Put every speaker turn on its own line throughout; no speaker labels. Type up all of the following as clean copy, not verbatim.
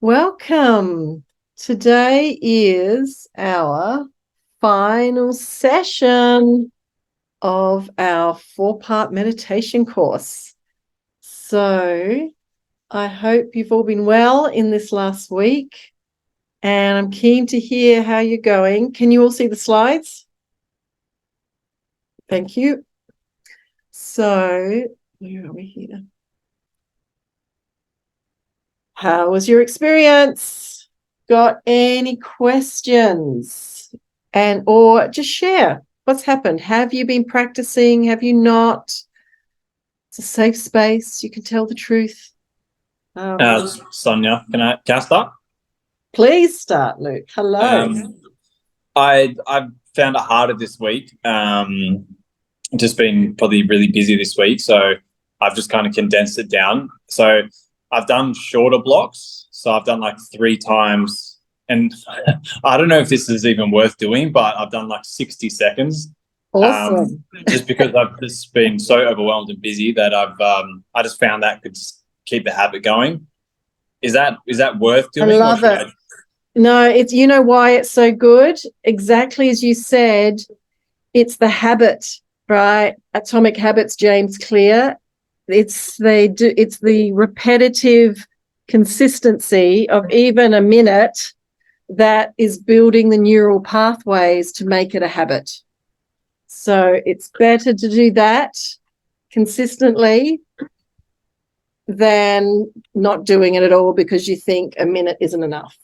Welcome. Today is our final session of our 4-part meditation course. So I hope you've all been well in this last week, and I'm keen to hear how you're going. Can you all see the slides? Thank you. So where are we here? How was your experience? Got any questions? Or just share what's happened. Have you been practicing? Have you not? It's a safe space. You can tell the truth.
Sonia, can I start?
Please start, Luke. Hello.
I found it harder this week. Just been probably really busy this week, so I've just kind of condensed it down. So I've done shorter blocks. So I've done like 3 times, and I don't know if this is even worth doing, but I've done like 60 seconds.
Awesome.
Just because I've just been so overwhelmed and busy that I just found that could just keep the habit going. Is that worth doing?
I love it. No, it's, you know why it's so good? Exactly as you said, it's the habit, right? Atomic Habits, James Clear. It's the repetitive consistency of even a minute that is building the neural pathways to make it a habit. So it's better to do that consistently than not doing it at all because you think a minute isn't enough.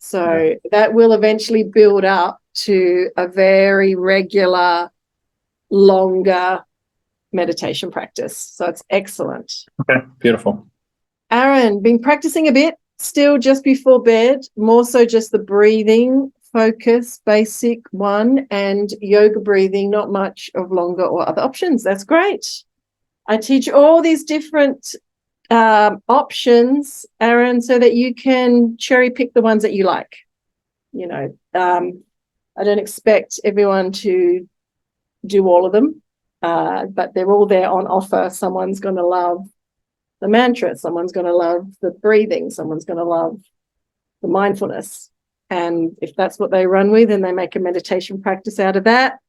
So that will eventually build up to a very regular, longer meditation practice. So it's excellent.
Okay, beautiful.
Aaron, been practicing a bit, still just before bed, more so just the breathing focus, basic one, and yoga breathing, not much of longer or other options. That's great. I teach all these different options, Aaron, so that you can cherry pick the ones that you like. You know, I don't expect everyone to do all of them, but they're all there on offer. Someone's going to love the mantra, someone's going to love the breathing, someone's going to love the mindfulness. And if that's what they run with and they make a meditation practice out of that,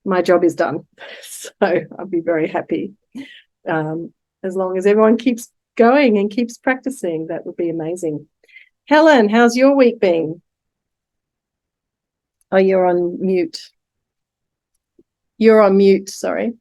my job is done. So I'll be very happy. As long as everyone keeps going and keeps practicing, that would be amazing. Helen, how's your week been? Oh, you're on mute. You're on mute, sorry.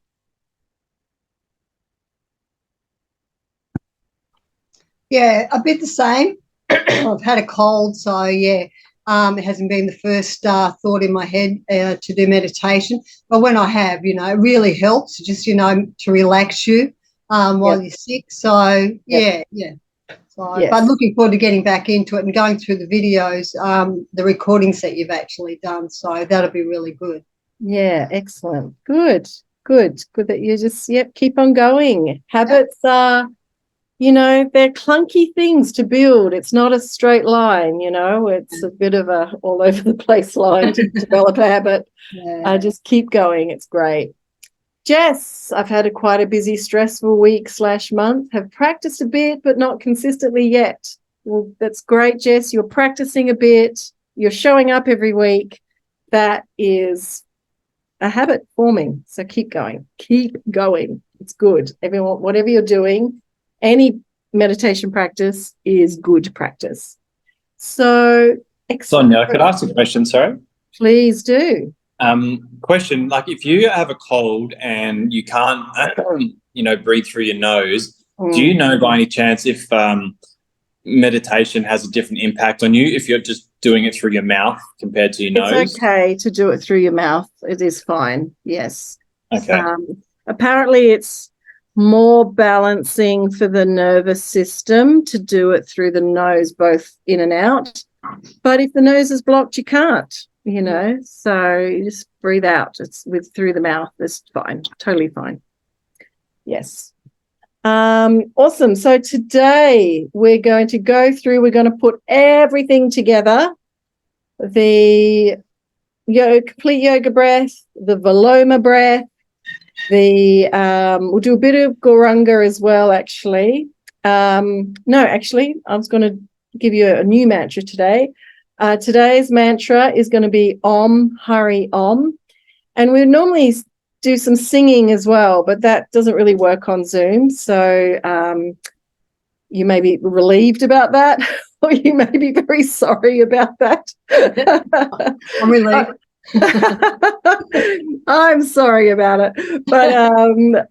Yeah, a bit the same. I've had a cold, so yeah, it hasn't been the first thought in my head to do meditation. But when I have, it really helps just, to relax you while you're sick. So, yeah. So, yes. But looking forward to getting back into it and going through the videos, the recordings that you've actually done. So that'll be really good.
Yeah, excellent. Good that you just, keep on going. Habits are, they're clunky things to build. It's not a straight line, it's a bit of a all over the place line to develop a habit. I just keep going. It's great. Jess, I've had quite a busy, stressful week / month, have practiced a bit, but not consistently yet. Well, that's great, Jess. You're practicing a bit. You're showing up every week. That is a habit forming. So keep going. Keep going. It's good. Everyone, whatever you're doing, any meditation practice is good practice. So,
Sonia, could I ask a question? Sorry.
Please do.
Question: like, if you have a cold and you can't, breathe through your nose, do you know by any chance if meditation has a different impact on you if you're just doing it through your mouth compared to your nose?
It's okay to do it through your mouth. It is fine. Yes.
Okay.
Apparently, it's more balancing for the nervous system to do it through the nose, both in and out. But if the nose is blocked, you can't, so you just breathe out. It's through the mouth. It's fine. Totally fine. Yes. Awesome. So today we're going to put everything together. The complete yoga breath, the Viloma breath, we'll do a bit of Gauranga as well, actually. I was going to give you a new mantra today. Today's mantra is going to be Om Hari Om. And we normally do some singing as well, but that doesn't really work on Zoom. So you may be relieved about that, or you may be very sorry about that.
I'm relieved.
I'm sorry about it, but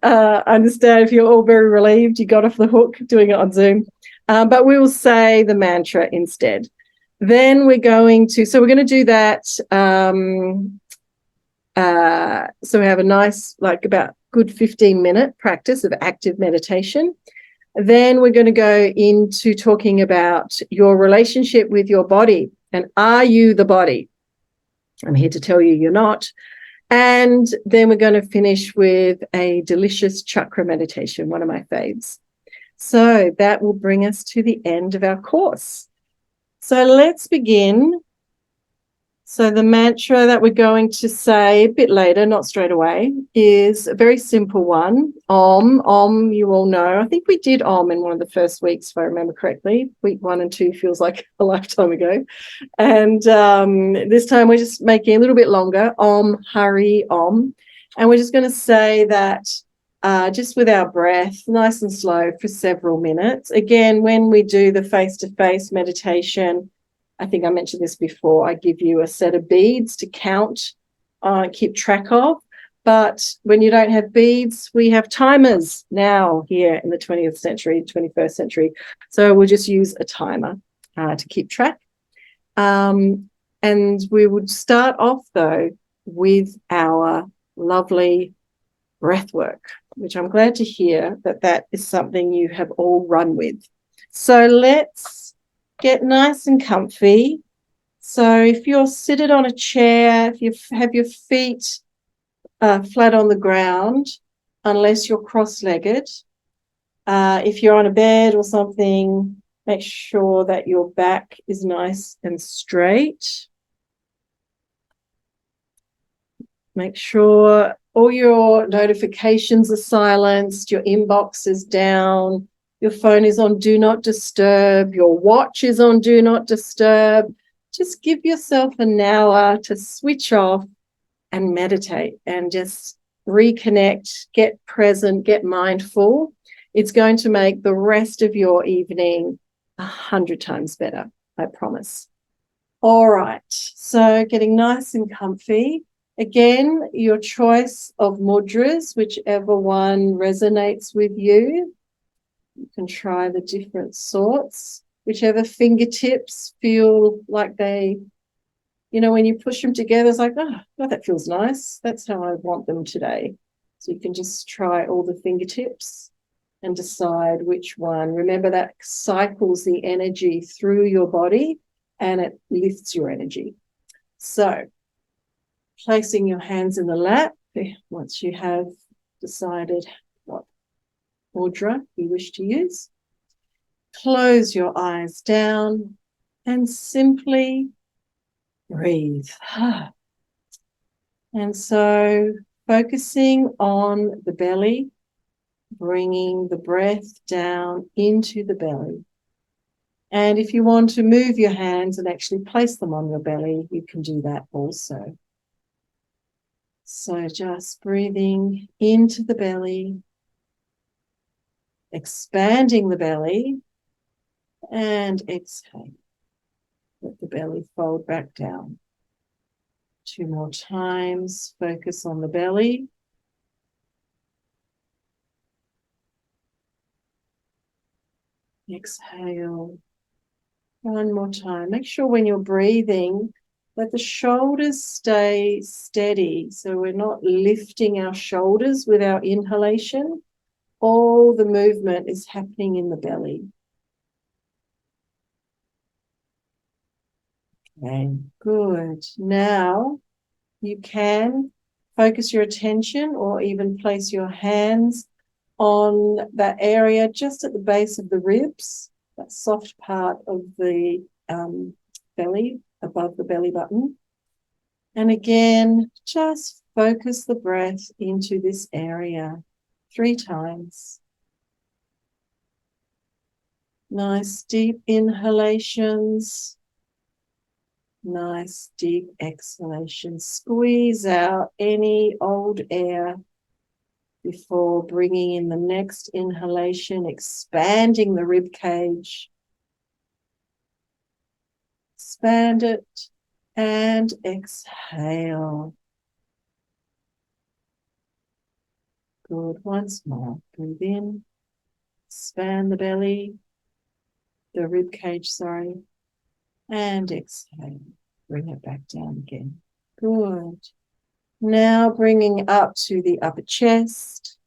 I understand if you're all very relieved you got off the hook doing it on Zoom. But we will say the mantra instead. Then we're going to do that. So we have a nice, like about good 15-minute practice of active meditation. Then we're going to go into talking about your relationship with your body. And are you the body? I'm here to tell you you're not. And then we're going to finish with a delicious chakra meditation, one of my faves. So that will bring us to the end of our course. So let's begin. So the mantra that we're going to say a bit later, not straight away, is a very simple one. Om. Om, you all know. I think we did Om in one of the first weeks, if I remember correctly. Week 1 and 2 feels like a lifetime ago. And this time we're just making it a little bit longer. Om Hari Om. And we're just going to say that just with our breath, nice and slow for several minutes. Again, when we do the face-to-face meditation, I think I mentioned this before, I give you a set of beads to count, keep track of. But when you don't have beads, we have timers now here in the 20th century, 21st century. So we'll just use a timer to keep track. And we would start off, though, with our lovely breath work, which I'm glad to hear that is something you have all run with. So let's get nice and comfy. So if you're seated on a chair, if you have your feet flat on the ground, unless you're cross-legged, if you're on a bed or something, make sure that your back is nice and straight. Make sure all your notifications are silenced, your inbox is down, your phone is on do not disturb, your watch is on do not disturb. Just give yourself an hour to switch off and meditate and just reconnect, get present, get mindful. It's going to make the rest of your evening 100 times better, I promise. All right, so getting nice and comfy. Again, your choice of mudras, whichever one resonates with you. You can try the different sorts, whichever fingertips feel like they, when you push them together, it's like, oh, that feels nice. That's how I want them today. So you can just try all the fingertips and decide which one. Remember that cycles the energy through your body and it lifts your energy. So placing your hands in the lap, once you have decided what mudra you wish to use, close your eyes down and simply breathe. And so focusing on the belly, bringing the breath down into the belly. And if you want to move your hands and actually place them on your belly, you can do that also. So just breathing into the belly, expanding the belly, and exhale. Let the belly fold back down. 2 more times. Focus on the belly. Exhale. 1 more time. Make sure when you're breathing, let the shoulders stay steady. So we're not lifting our shoulders with our inhalation. All the movement is happening in the belly. Okay, good. Now you can focus your attention or even place your hands on that area just at the base of the ribs, that soft part of the belly, above the belly button. And again, just focus the breath into this area 3 times. Nice deep inhalations. Nice deep exhalations. Squeeze out any old air before bringing in the next inhalation, expanding the rib cage. Expand it and exhale. Good. Once more. Breathe in. Expand the belly, the rib cage, sorry. And exhale. Bring it back down again. Good. Now bringing up to the upper chest.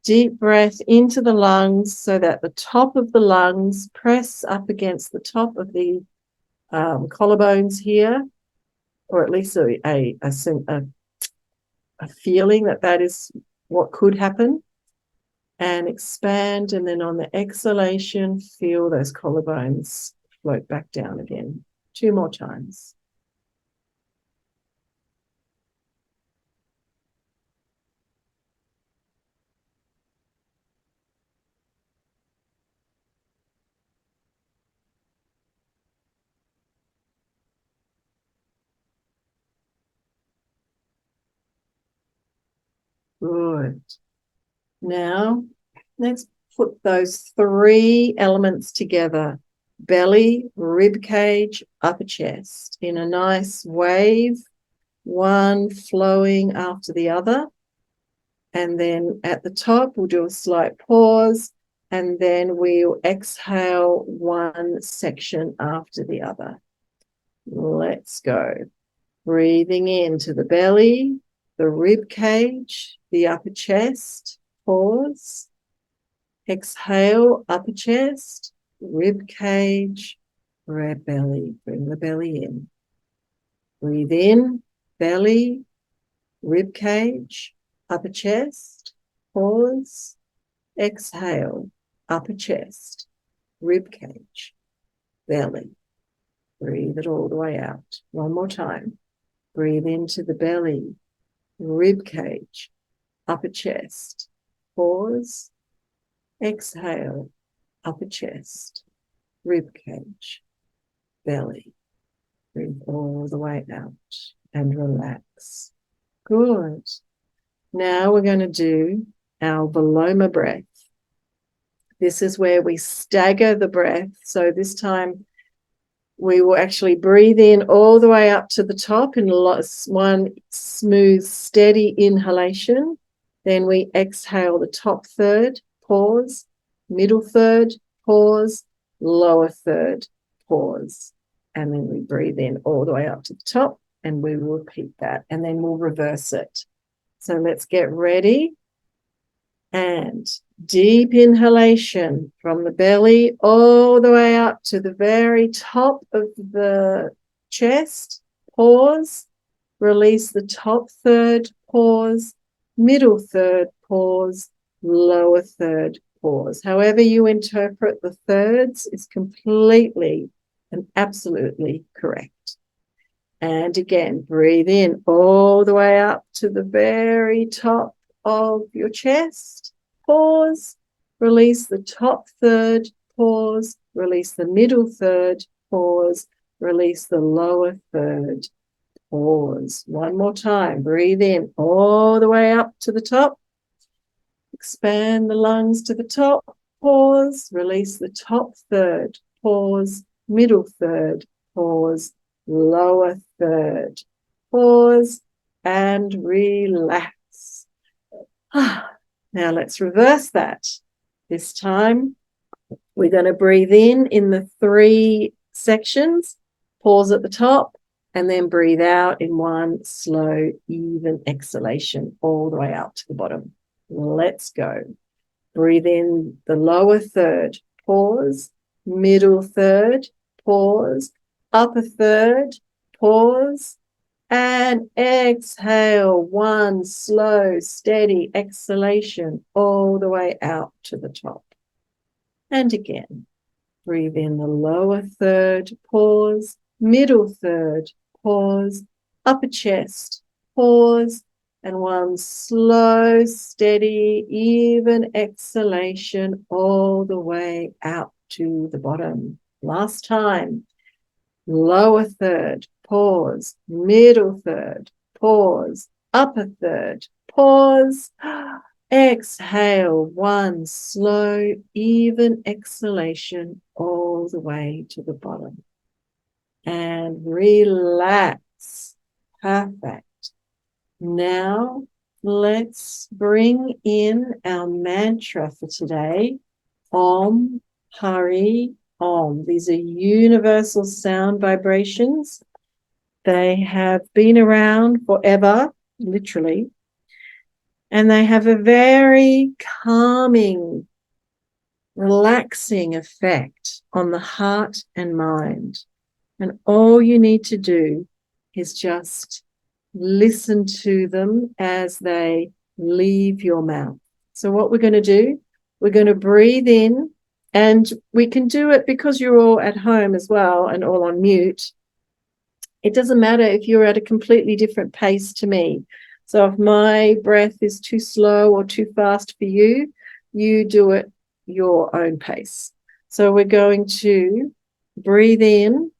Deep breath into the lungs so that the top of the lungs press up against the top of the collarbones here, or at least a feeling that that is what could happen. And expand, and then on the exhalation, feel those collarbones float back down again. 2 more times. Good. Now, let's put those 3 elements together. Belly, rib cage, upper chest in a nice wave, one flowing after the other. And then at the top, we'll do a slight pause, and then we'll exhale one section after the other. Let's go. Breathing into the belly, the rib cage, the upper chest, pause. Exhale, upper chest, rib cage, red belly. Bring the belly in. Breathe in, belly, rib cage, upper chest, pause. Exhale, upper chest, rib cage, belly. Breathe it all the way out. One more time. Breathe into the belly, rib cage, upper chest, pause. Exhale, upper chest, rib cage, belly. Breathe all the way out and relax. Good. Now we're going to do our Viloma breath. This is where we stagger the breath. So this time we will actually breathe in all the way up to the top in one smooth, steady inhalation. Then we exhale the top third, pause, middle third, pause, lower third, pause. And then we breathe in all the way up to the top, and we will repeat that, and then we'll reverse it. So let's get ready. And deep inhalation from the belly all the way up to the very top of the chest. Pause. Release the top third, pause. Middle third, pause. Lower third, pause. However you interpret the thirds is completely and absolutely correct. And again, breathe in all the way up to the very top of your chest. Pause. Release the top third. Pause. Release the middle third. Pause. Release the lower third. Pause. One more time. Breathe in all the way up to the top. Expand the lungs to the top. Pause. Release the top third. Pause. Middle third. Pause. Lower third. Pause and relax. Now let's reverse that. This time we're going to breathe in the 3 sections, pause at the top, and then breathe out in one slow, even exhalation all the way out to the bottom. Let's go. Breathe in the lower third, pause, middle third, pause, upper third, pause, and exhale. One slow, steady exhalation all the way out to the top. And again, breathe in the lower third, pause, middle third, pause, upper chest, pause, and one slow, steady, even exhalation all the way out to the bottom. Last time. Lower third, pause. Middle third, pause. Upper third, pause. Exhale, one slow, even exhalation all the way to the bottom. And relax. Perfect. Now, let's bring in our mantra for today. Om, Hari, Om. These are universal sound vibrations. They have been around forever, literally. And they have a very calming, relaxing effect on the heart and mind. And all you need to do is just listen to them as they leave your mouth. So what we're going to do, we're going to breathe in, and we can do it because you're all at home as well and all on mute. It doesn't matter if you're at a completely different pace to me. So if my breath is too slow or too fast for you, you do it your own pace. So we're going to breathe in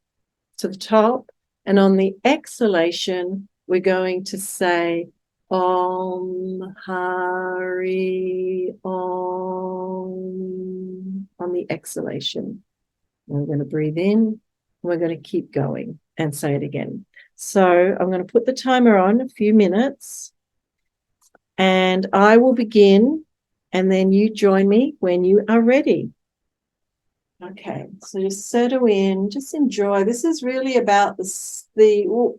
to the top, and on the exhalation, we're going to say Om Hari Om on the exhalation. And we're going to breathe in, and we're going to keep going and say it again. So I'm going to put the timer on a few minutes, and I will begin, and then you join me when you are ready. Okay, so just settle in, just enjoy. This is really about it's the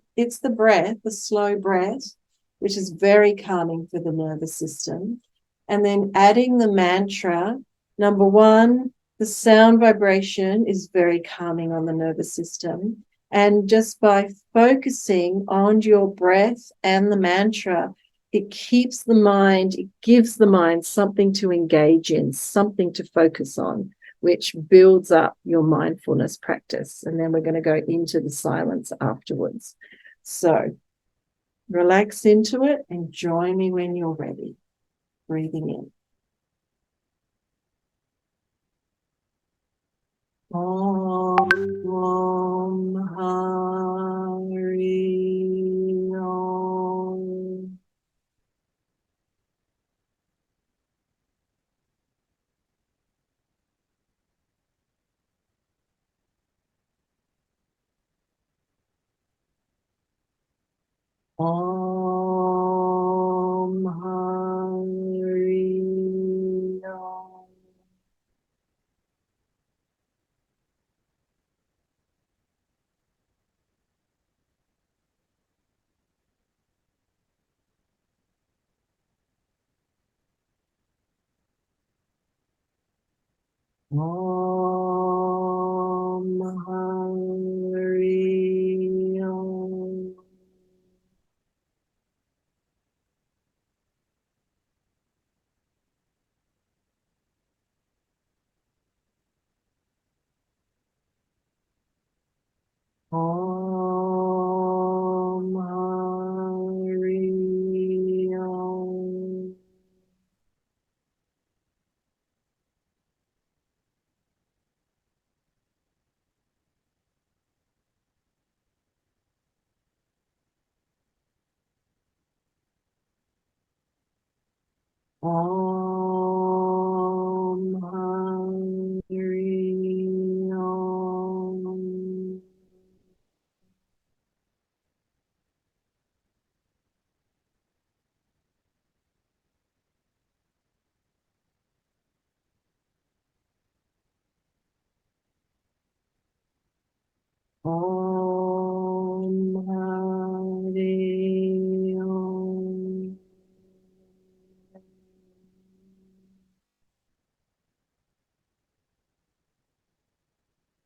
breath, the slow breath, which is very calming for the nervous system. And then adding the mantra, number one, the sound vibration is very calming on the nervous system. And just by focusing on your breath and the mantra, it keeps the mind, it gives the mind something to engage in, something to focus on, which builds up your mindfulness practice. And then we're going to go into the silence afterwards. So relax into it and join me when you're ready. Breathing in. Om, Om, Hari, Om. Om, Hari, Om. Om, Hari, Om. Om, Hari, Om. Om, Hari, Om. Om, Hari, Om.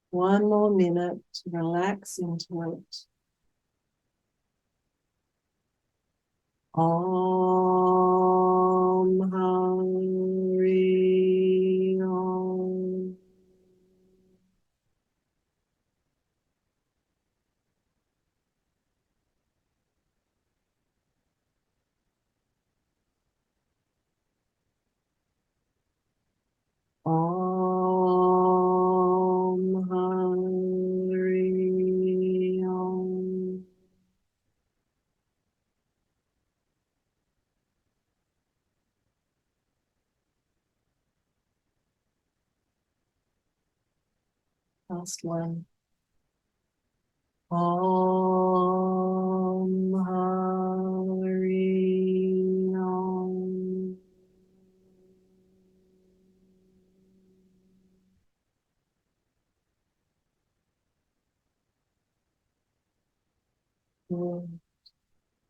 One more minute to relax into it. Om, Hari, Om. Om, Last one. Om Hari Om. Good.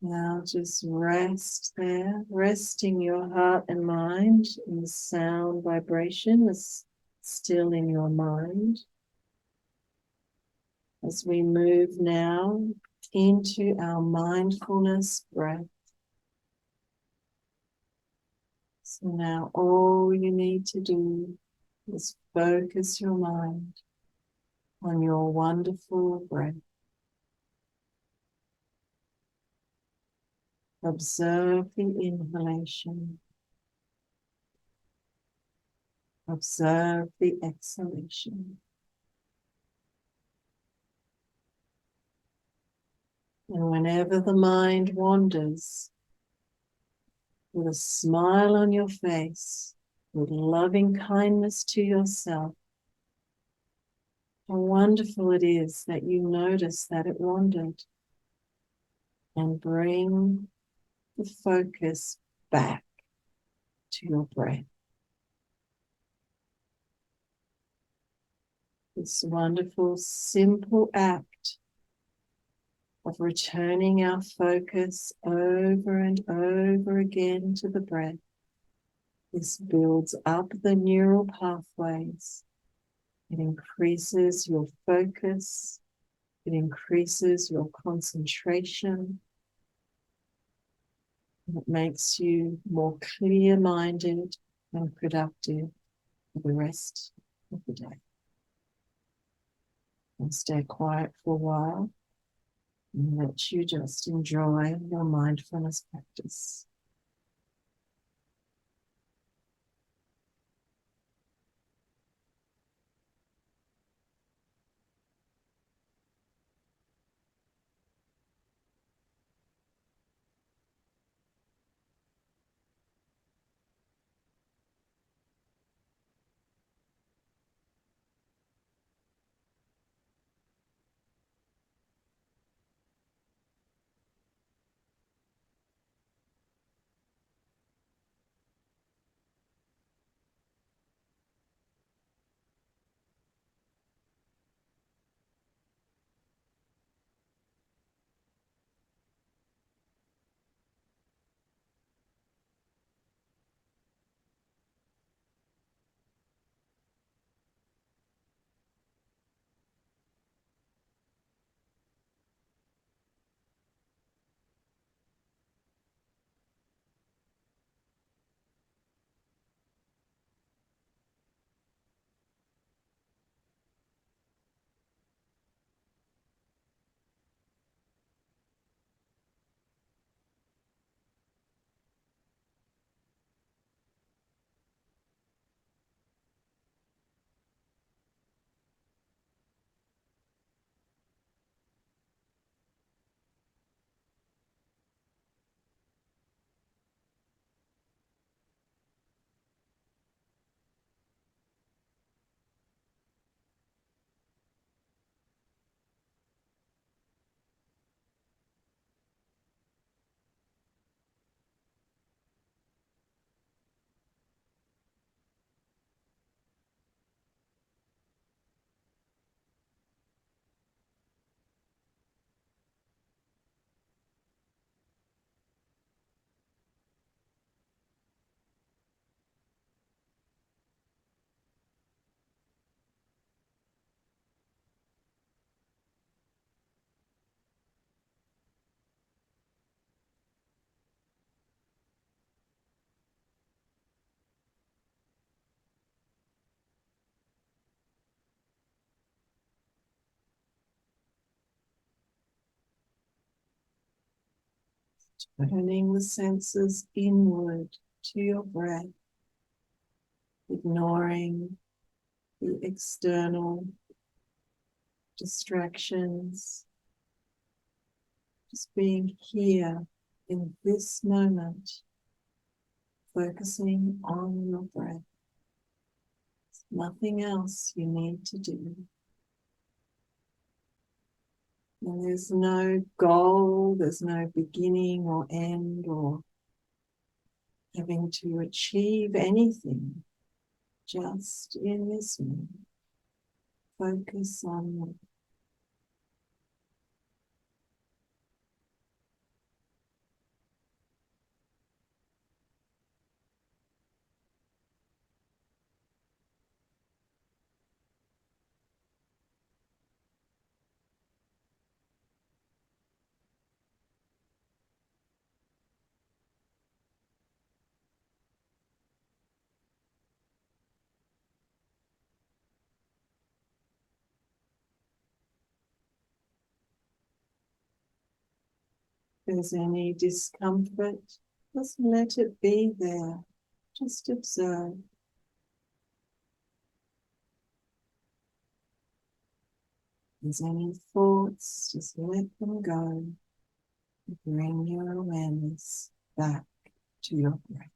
Now just rest there, resting your heart and mind in the sound vibration that's still in your mind. As we move now into our mindfulness breath. So now all you need to do is focus your mind on your wonderful breath. Observe the inhalation. Observe the exhalation. And whenever the mind wanders, with a smile on your face, with loving kindness to yourself, how wonderful it is that you notice that it wandered, and bring the focus back to your breath. This wonderful, simple act of returning our focus over and over again to the breath. This builds up the neural pathways. It increases your focus. It increases your concentration. It makes you more clear-minded and productive for the rest of the day. And stay quiet for a while and let you just enjoy your mindfulness practice. Turning the senses inward to your breath, ignoring the external distractions, just being here in this moment, focusing on your breath. There's nothing else you need to do. And there's no goal, there's no beginning or end or having to achieve anything. Just in this moment, focus on if there's any discomfort, just let it be there. Just observe. If there's any thoughts, just let them go. Bring your awareness back to your breath.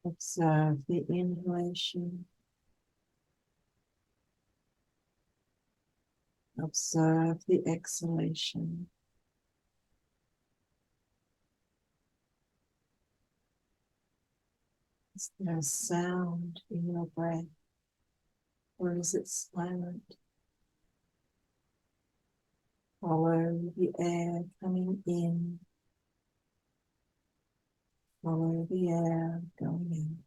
Observe the inhalation. Observe the exhalation. Is there a sound in your breath, or is it silent? Follow the air coming in. Follow the air going in.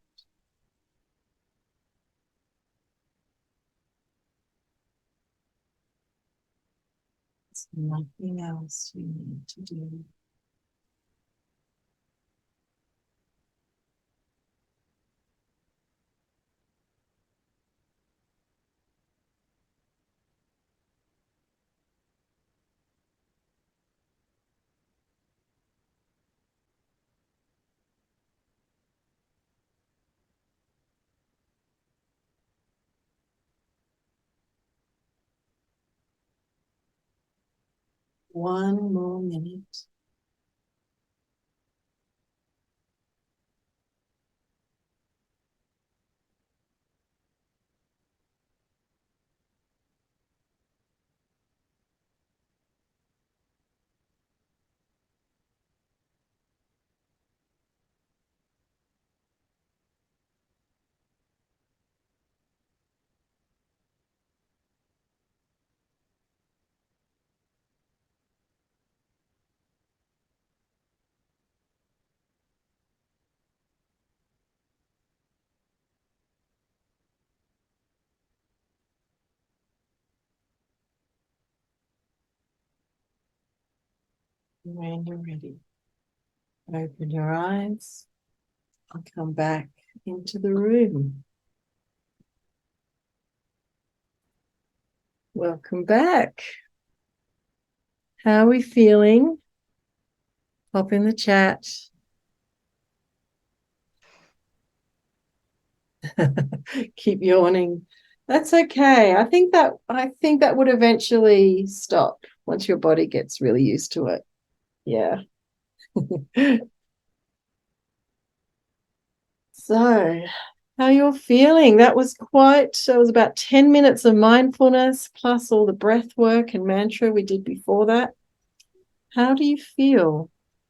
There's nothing else you need to do. One more minute. When you're ready, open your eyes and come back into the room. Welcome back. How are we feeling? Pop in the chat. Keep yawning. That's okay. I think that would eventually stop once your body gets really used to it. Yeah. So, how you're feeling? That was about 10 minutes of mindfulness plus all the breath work and mantra we did before that. How do you feel?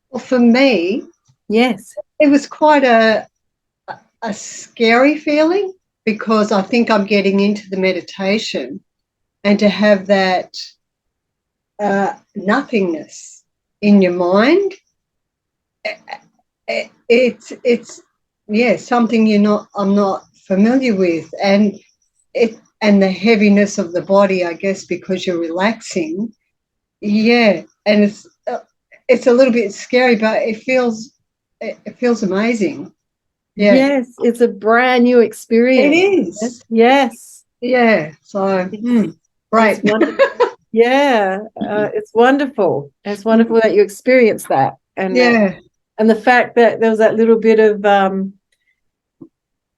Well, for me,
Yes.
it was quite a scary feeling because I think I'm getting into the meditation, and to have that nothingness in your mind, it's something I'm not familiar with, and the heaviness of the body, I guess, because you're relaxing. Yeah, and it's a little bit scary, but it feels amazing. Yeah,
Yes, it's a brand new
it
experience.
is.
Yes.
Yeah, so
It's
great.
wonderful. Yeah, it's wonderful. It's wonderful that you experienced that,
Yeah,
and the fact that there was that little bit of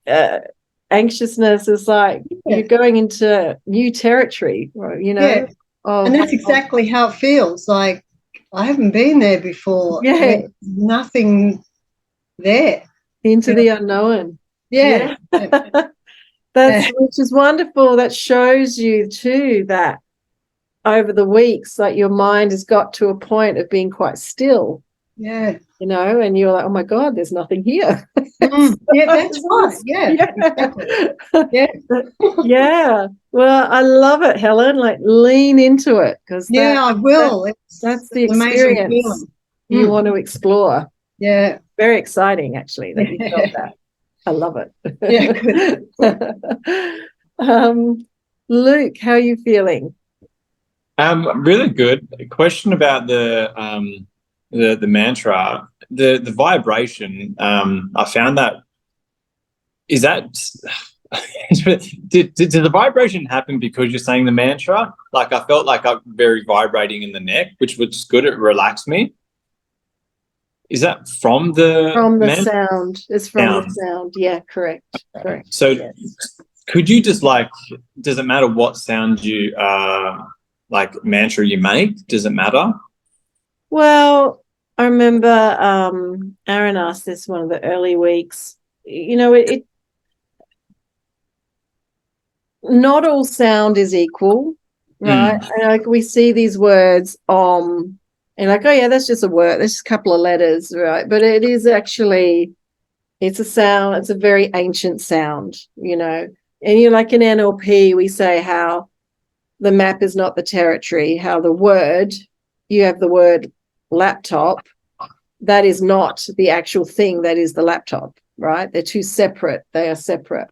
uh, anxiousness is like
yeah,
you're going into new territory, you
yeah.
know.
And
Of
that's exactly how it feels. Like I haven't been there before.
yeah,
There's nothing there.
into
You know?
the unknown.
Yeah,
Yeah,
yeah,
that's which is wonderful. That shows you too that over the weeks, like your mind has got to a point of being quite still,
yeah.
and you're like, oh my God, there's nothing here.
Yeah, that's right. Yeah,
Yeah.
exactly. Yeah,
Yeah. Well, I love it, Helen. Like lean into it because
yeah. I
that
will. It's
that's the
an amazing
experience
feeling.
you want to explore.
Yeah,
Very exciting, actually, that you felt
yeah,
that. I love
yeah. Good.
it. Luke, how are you feeling?
Really good. A question about the mantra, the vibration. I found that is that did the vibration happen because you're saying the mantra? Like I felt like I'm very vibrating in the neck, which was good. It relaxed me. Is that from the
From the
mantra
sound. It's from the
sound?
sound. Yeah, correct. Correct.
So
Yes.
could you just like, does it matter what sound you like mantra you make? Does it matter?
Well, I remember Aaron asked this one of the early weeks. It not all sound is equal, right?
Mm,
And like we see these words and like, oh yeah, that's just a word, that's just a couple of letters, right? But it is actually it's a sound, it's a very ancient sound, And you like in NLP, we say how the map is not the territory, how you have the word laptop, that is not the actual thing that is the laptop, right? They're two separate, they are separate.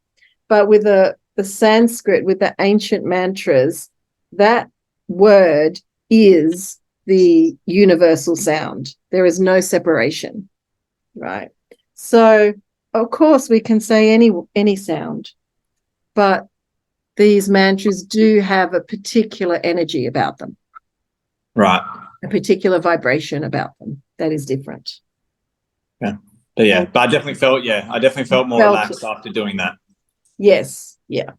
But with the Sanskrit, with the ancient mantras, that word is the universal sound. There is no separation, right? So, of course, we can say any sound, but these mantras do have a particular energy about them,
right.
a particular vibration about them that is different.
Yeah. But yeah,
And
but I definitely felt more
felt it.
relaxed after doing that.
Yes. Yeah.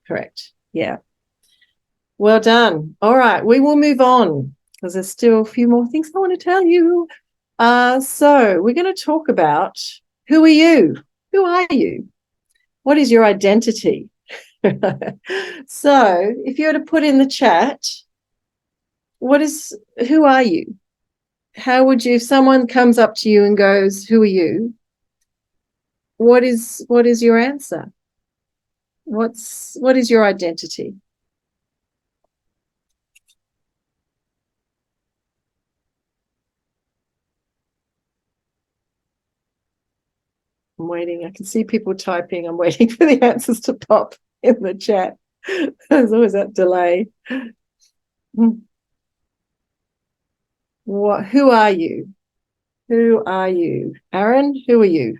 Correct. Yeah. Well done. All right. We will move on because there's still a few more things I want to tell you. So we're going to talk about who are you? Who are you? What is your identity? So if you were to put in the chat, who are you? How would you, if someone comes up to you and goes, who are you? What is your answer? What is your identity? I'm waiting. I can see people typing. I'm waiting for the answers to pop in the chat. There's always that delay. Who are you? Who are you? Aaron, who are you?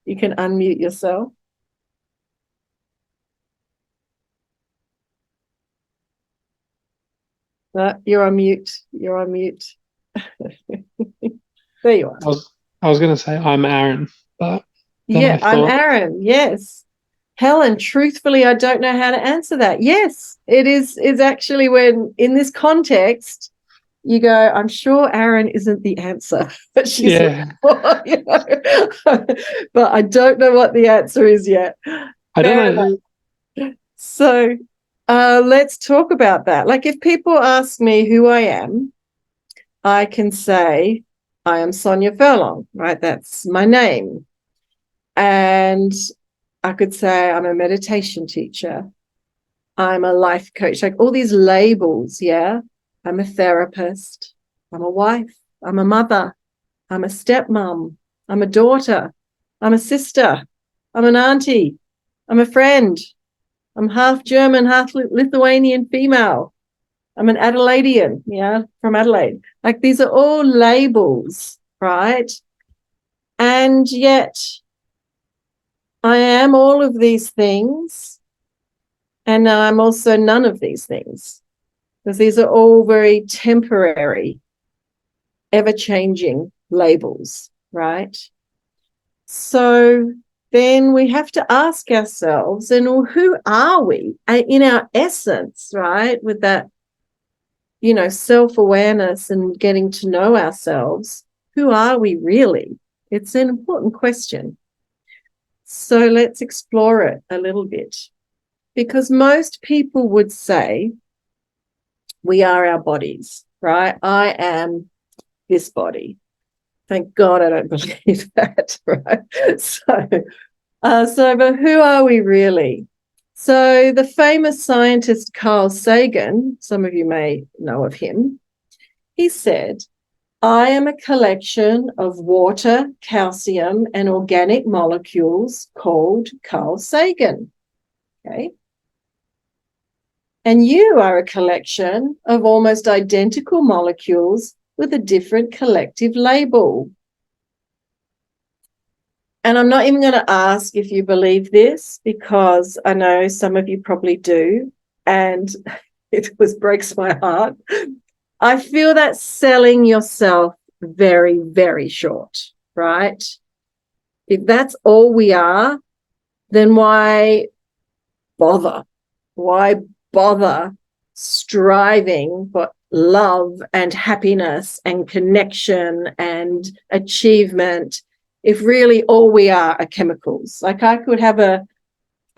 You can unmute yourself. You're on mute. You're on mute. There you are.
I was going to say I'm Aaron, but then
Yeah,
I
I'm
thought,
Aaron. Yes. Helen, truthfully, I don't know how to answer that. Yes, it is. It's actually when in this context, you go, I'm sure Aaron isn't the answer that she's
yeah,
looking for, but I don't know what the answer is yet.
I don't
Fair
know
enough.
who.
So let's talk about that. Like if people ask me who I am, I can say I am Sonia Furlong, right? That's my name. And I could say I'm a meditation teacher. I'm a life coach, like all these labels. Yeah. I'm a therapist. I'm a wife. I'm a mother. I'm a stepmom. I'm a daughter. I'm a sister. I'm an auntie. I'm a friend. I'm half German, half Lithuanian female. I'm an Adelaidean, yeah, from Adelaide. Like, these are all labels, right? And yet I am all of these things, and I'm also none of these things, because these are all very temporary, ever-changing labels, right? So then we have to ask ourselves, and who are we in our essence, right? With that, self-awareness and getting to know ourselves, who are we really? It's an important question. So let's explore it a little bit, because most people would say we are our bodies, right? I am this body. Thank God I don't believe that, right? But who are we really? So the famous scientist Carl Sagan, some of you may know of him, he said, I am a collection of water, calcium, and organic molecules called Carl Sagan. Okay. And you are a collection of almost identical molecules with a different collective label. And I'm not even going to ask if you believe this, because I know some of you probably do, and it breaks my heart. I feel that's selling yourself very, very short, right? If that's all we are, then why bother? Why bother striving for love and happiness and connection and achievement if really all we are chemicals? Like, I could have a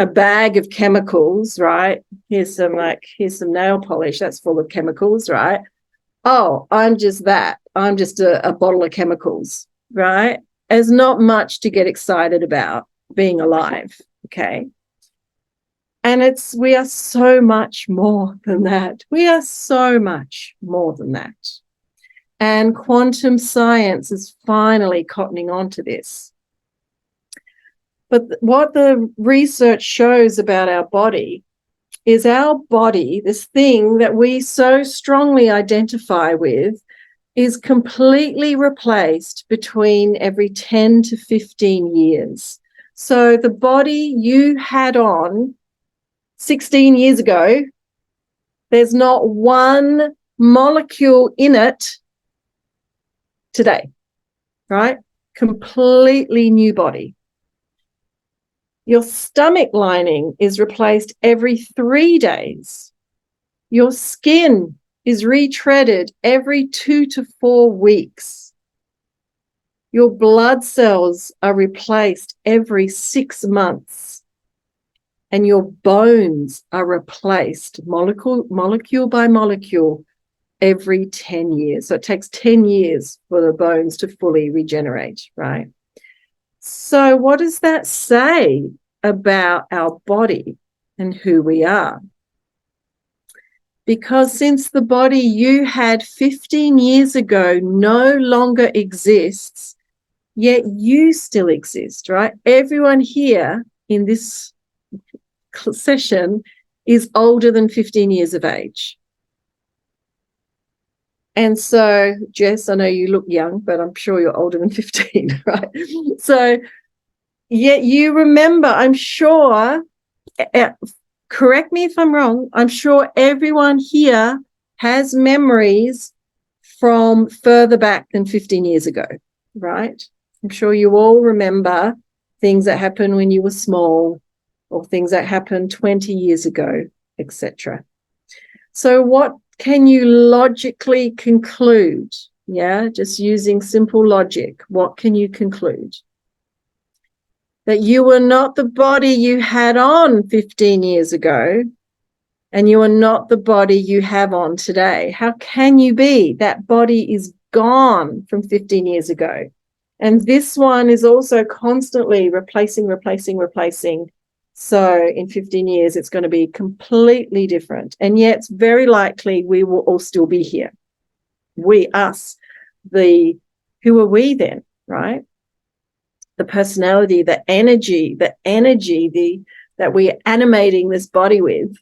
bag of chemicals, right? Here's some nail polish that's full of chemicals, right? Oh, I'm just that. I'm just a bottle of chemicals, right? There's not much to get excited about being alive, okay? And we are so much more than that. We are so much more than that. And quantum science is finally cottoning on to this. But what the research shows about our body is our body, this thing that we so strongly identify with, is completely replaced between every 10 to 15 years. So the body you had on 16 years ago, there's not one molecule in it today, right? Completely new body. Your stomach lining is replaced every 3 days. Your skin is retreaded every 2 to 4 weeks. Your blood cells are replaced every 6 months. And your bones are replaced molecule by molecule every 10 years. So it takes 10 years for the bones to fully regenerate, right? So what does that say about our body and who we are? Because since the body you had 15 years ago no longer exists, yet you still exist, right? Everyone here in this session is older than 15 years of age. And so, Jess, I know you look young, but I'm sure you're older than 15, right? So, yet you remember, I'm sure, correct me if I'm wrong, I'm sure everyone here has memories from further back than 15 years ago, right? I'm sure you all remember things that happened when you were small, or things that happened 20 years ago, etc. So what can you logically conclude? Yeah, just using simple logic, what can you conclude? That you were not the body you had on 15 years ago, and you are not the body you have on today. How can you be? That body is gone from 15 years ago. And this one is also constantly replacing. So in 15 years, it's going to be completely different. And yet it's very likely we will all still be here. We, us, who are we then, right? The personality, the energy, the that we're animating this body with,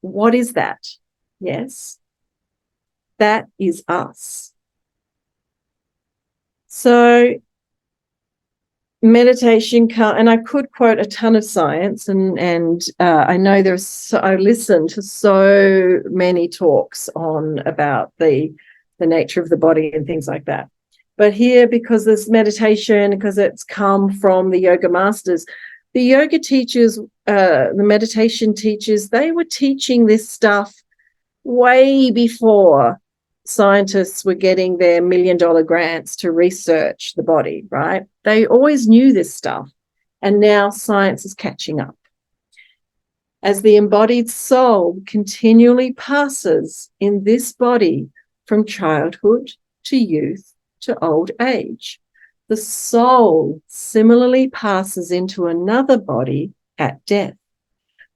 what is that? Yes, that is us. So meditation, and I could quote a ton of science, and I know I listen to so many talks on about the nature of the body and things like that. But here, because there's meditation, because it's come from the yoga masters, the yoga teachers, the meditation teachers, they were teaching this stuff way before scientists were getting their $1 million grants to research the body, right? They always knew this stuff, and now science is catching up. As the embodied soul continually passes in this body from childhood to youth to old age, the soul similarly passes into another body at death.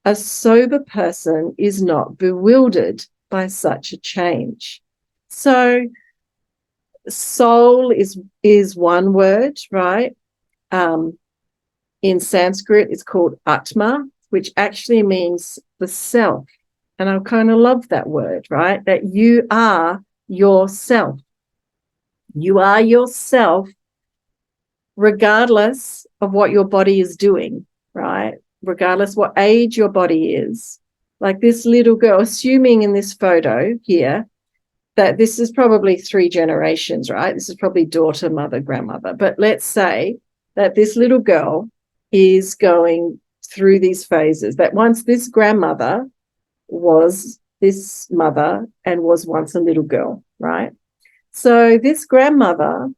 A sober person is not bewildered by such a change. So soul is one word, right? In Sanskrit, it's called Atma, which actually means the self. And I kind of love that word, right? That you are yourself. You are yourself regardless of what your body is doing, right? Regardless what age your body is. Like this little girl, assuming in this photo here that this is probably 3 generations, right? This is probably daughter, mother, grandmother. But let's say that this little girl is going through these phases, that once this grandmother was this mother and was once a little girl, right? So this grandmother,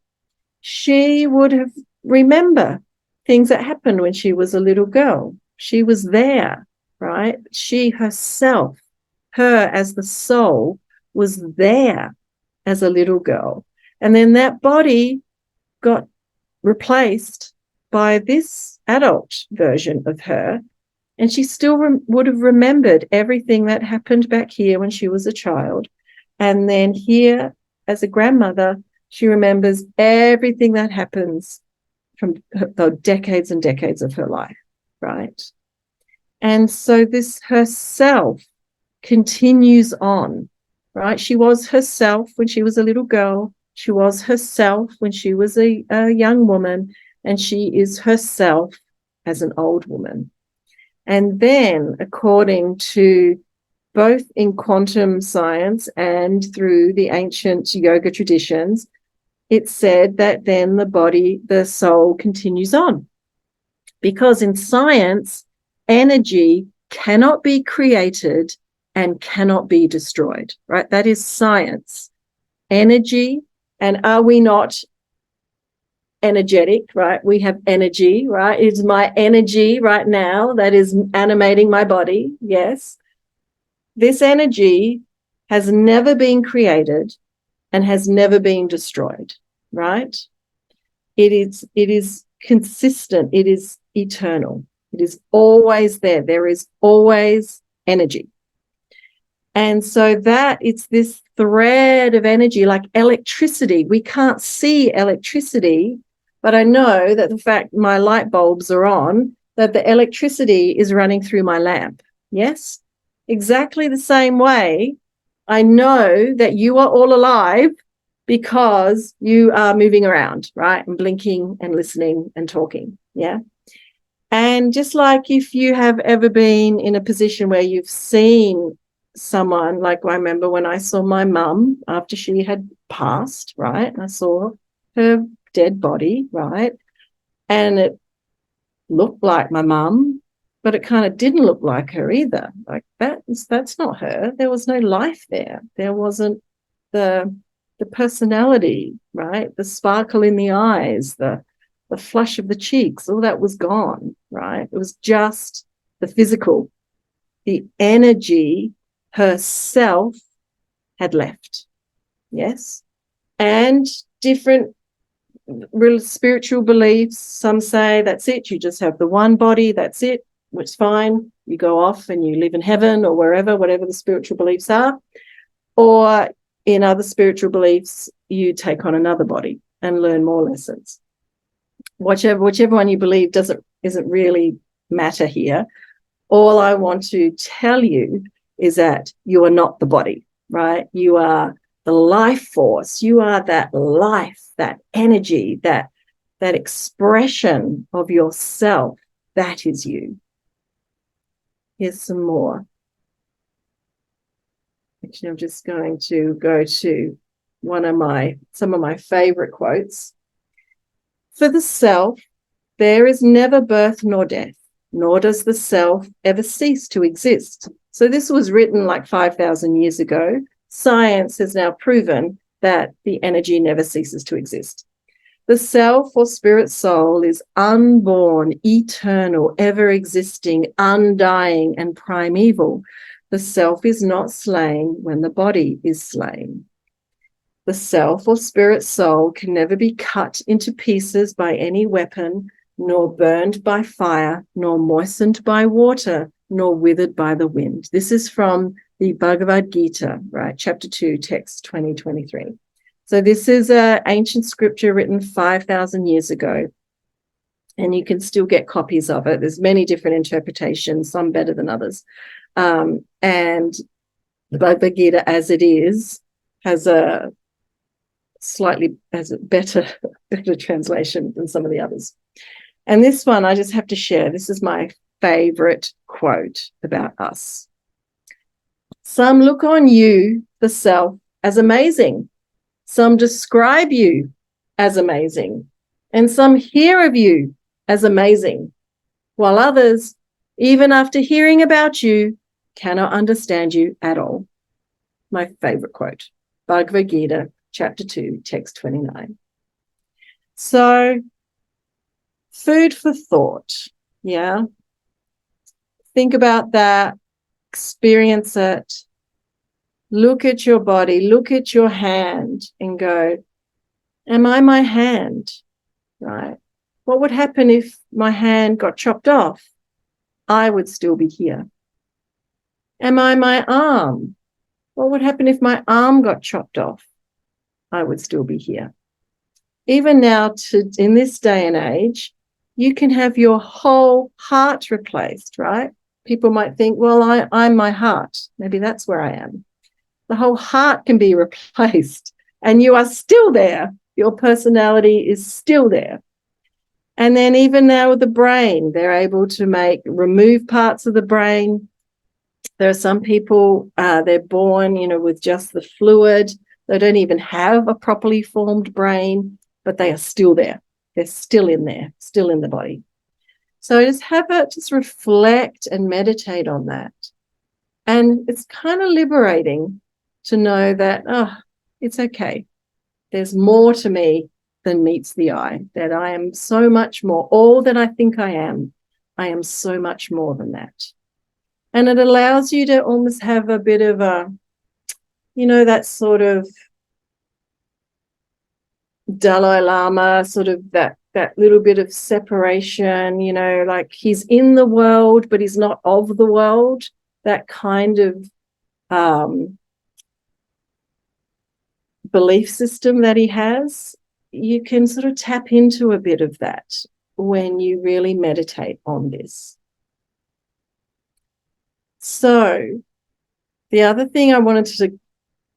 she would have remember things that happened when she was a little girl. She was there, right? She herself, her as the soul, was there as a little girl. And then that body got replaced by this adult version of her. And she still would have remembered everything that happened back here when she was a child. And then here, as a grandmother, she remembers everything that happens from the decades and decades of her life, right? And so this herself continues on, right? She was herself when she was a little girl. She was herself when she was a young woman, and she is herself as an old woman. And then, according to both in quantum science and through the ancient yoga traditions, it's said that then the soul continues on. Because in science, energy cannot be created and cannot be destroyed, right? That is science. Energy, and are we not energetic, right? We have energy, right? It's my energy right now that is animating my body, yes. This energy has never been created and has never been destroyed, right? It is consistent. It is eternal. It is always there. There is always energy. And so that it's this thread of energy, like electricity. We can't see electricity, but I know that the fact my light bulbs are on, that the electricity is running through my lamp. Yes? Exactly the same way, I know that you are all alive because you are moving around, right? And blinking and listening and talking. Yeah. And just like if you have ever been in a position where you've seen someone, like I remember when I saw my mum after she had passed, right? I saw her dead body, right? And it looked like my mum, but it kind of didn't look like her either. Like that's not her. There was no life there. There wasn't the personality, right? The sparkle in the eyes, the flush of the cheeks, all that was gone, right? It was just the physical. The energy herself had left. Yes. And different real spiritual beliefs. Some say that's it. You just have the one body. That's it. It's fine. You go off and you live in heaven or wherever, whatever the spiritual beliefs are. Or in other spiritual beliefs, you take on another body and learn more lessons. Whichever one you believe isn't really matter here. all I want to tell you is that you are not the body, right? You are the life force. You are that life, that energy, that expression of yourself. That is you. Here's some more. Actually, I'm just going to go to some of my favorite quotes. For the self, there is never birth nor death, nor does the self ever cease to exist. So this was written like 5,000 years ago. Science has now proven that the energy never ceases to exist. The self or spirit soul is unborn, eternal, ever existing, undying, and primeval. The self is not slain when the body is slain. The self or spirit soul can never be cut into pieces by any weapon, nor burned by fire, nor moistened by water, nor withered by the wind. This is from the Bhagavad Gita, right? Chapter 2, text 2023. So this is an ancient scripture written 5,000 years ago, and you can still get copies of it. There's many different interpretations, some better than others. And the Bhagavad Gita, as it is, has a better translation than some of the others. And this one I just have to share. This is my favorite quote about us. Some look on you, the self, as amazing. Some describe you as amazing, and some hear of you as amazing, while others, even after hearing about you, cannot understand you at all. My favorite quote, Bhagavad Gita, chapter 2, text 29. So, food for thought, yeah? Think about that, experience it. Look at your body, look at your hand and go, am I my hand? Right? What would happen if my hand got chopped off? I would still be here. Am I my arm? What would happen if my arm got chopped off? I would still be here. Even now, in this day and age, you can have your whole heart replaced, right? People might think, well, I'm my heart. Maybe that's where I am. The whole heart can be replaced and you are still there. Your personality is still there. And then even now with the brain, they're able to remove parts of the brain. There are some people, they're born, with just the fluid. They don't even have a properly formed brain, but they are still there. They're still in there, still in the body. So just reflect and meditate on that. And it's kind of liberating to know that, it's okay. There's more to me than meets the eye, that I am so much more. All that I think I am so much more than that. And it allows you to almost have a bit of that sort of Dalai Lama, sort of that little bit of separation, like he's in the world, but he's not of the world. That kind of belief system that he has, you can sort of tap into a bit of that when you really meditate on this. So the other thing I wanted to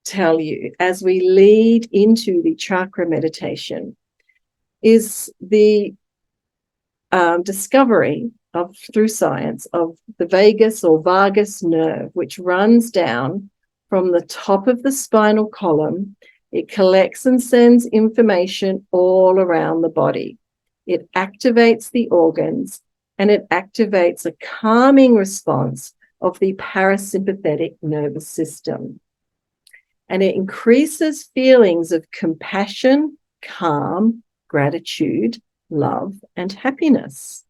tell you as we lead into the chakra meditation is the discovery through science of the vagus or vagus nerve, which runs down from the top of the spinal column. It collects and sends information all around the body. It activates the organs and it activates a calming response of the parasympathetic nervous system. And it increases feelings of compassion, calm, gratitude, love, and happiness.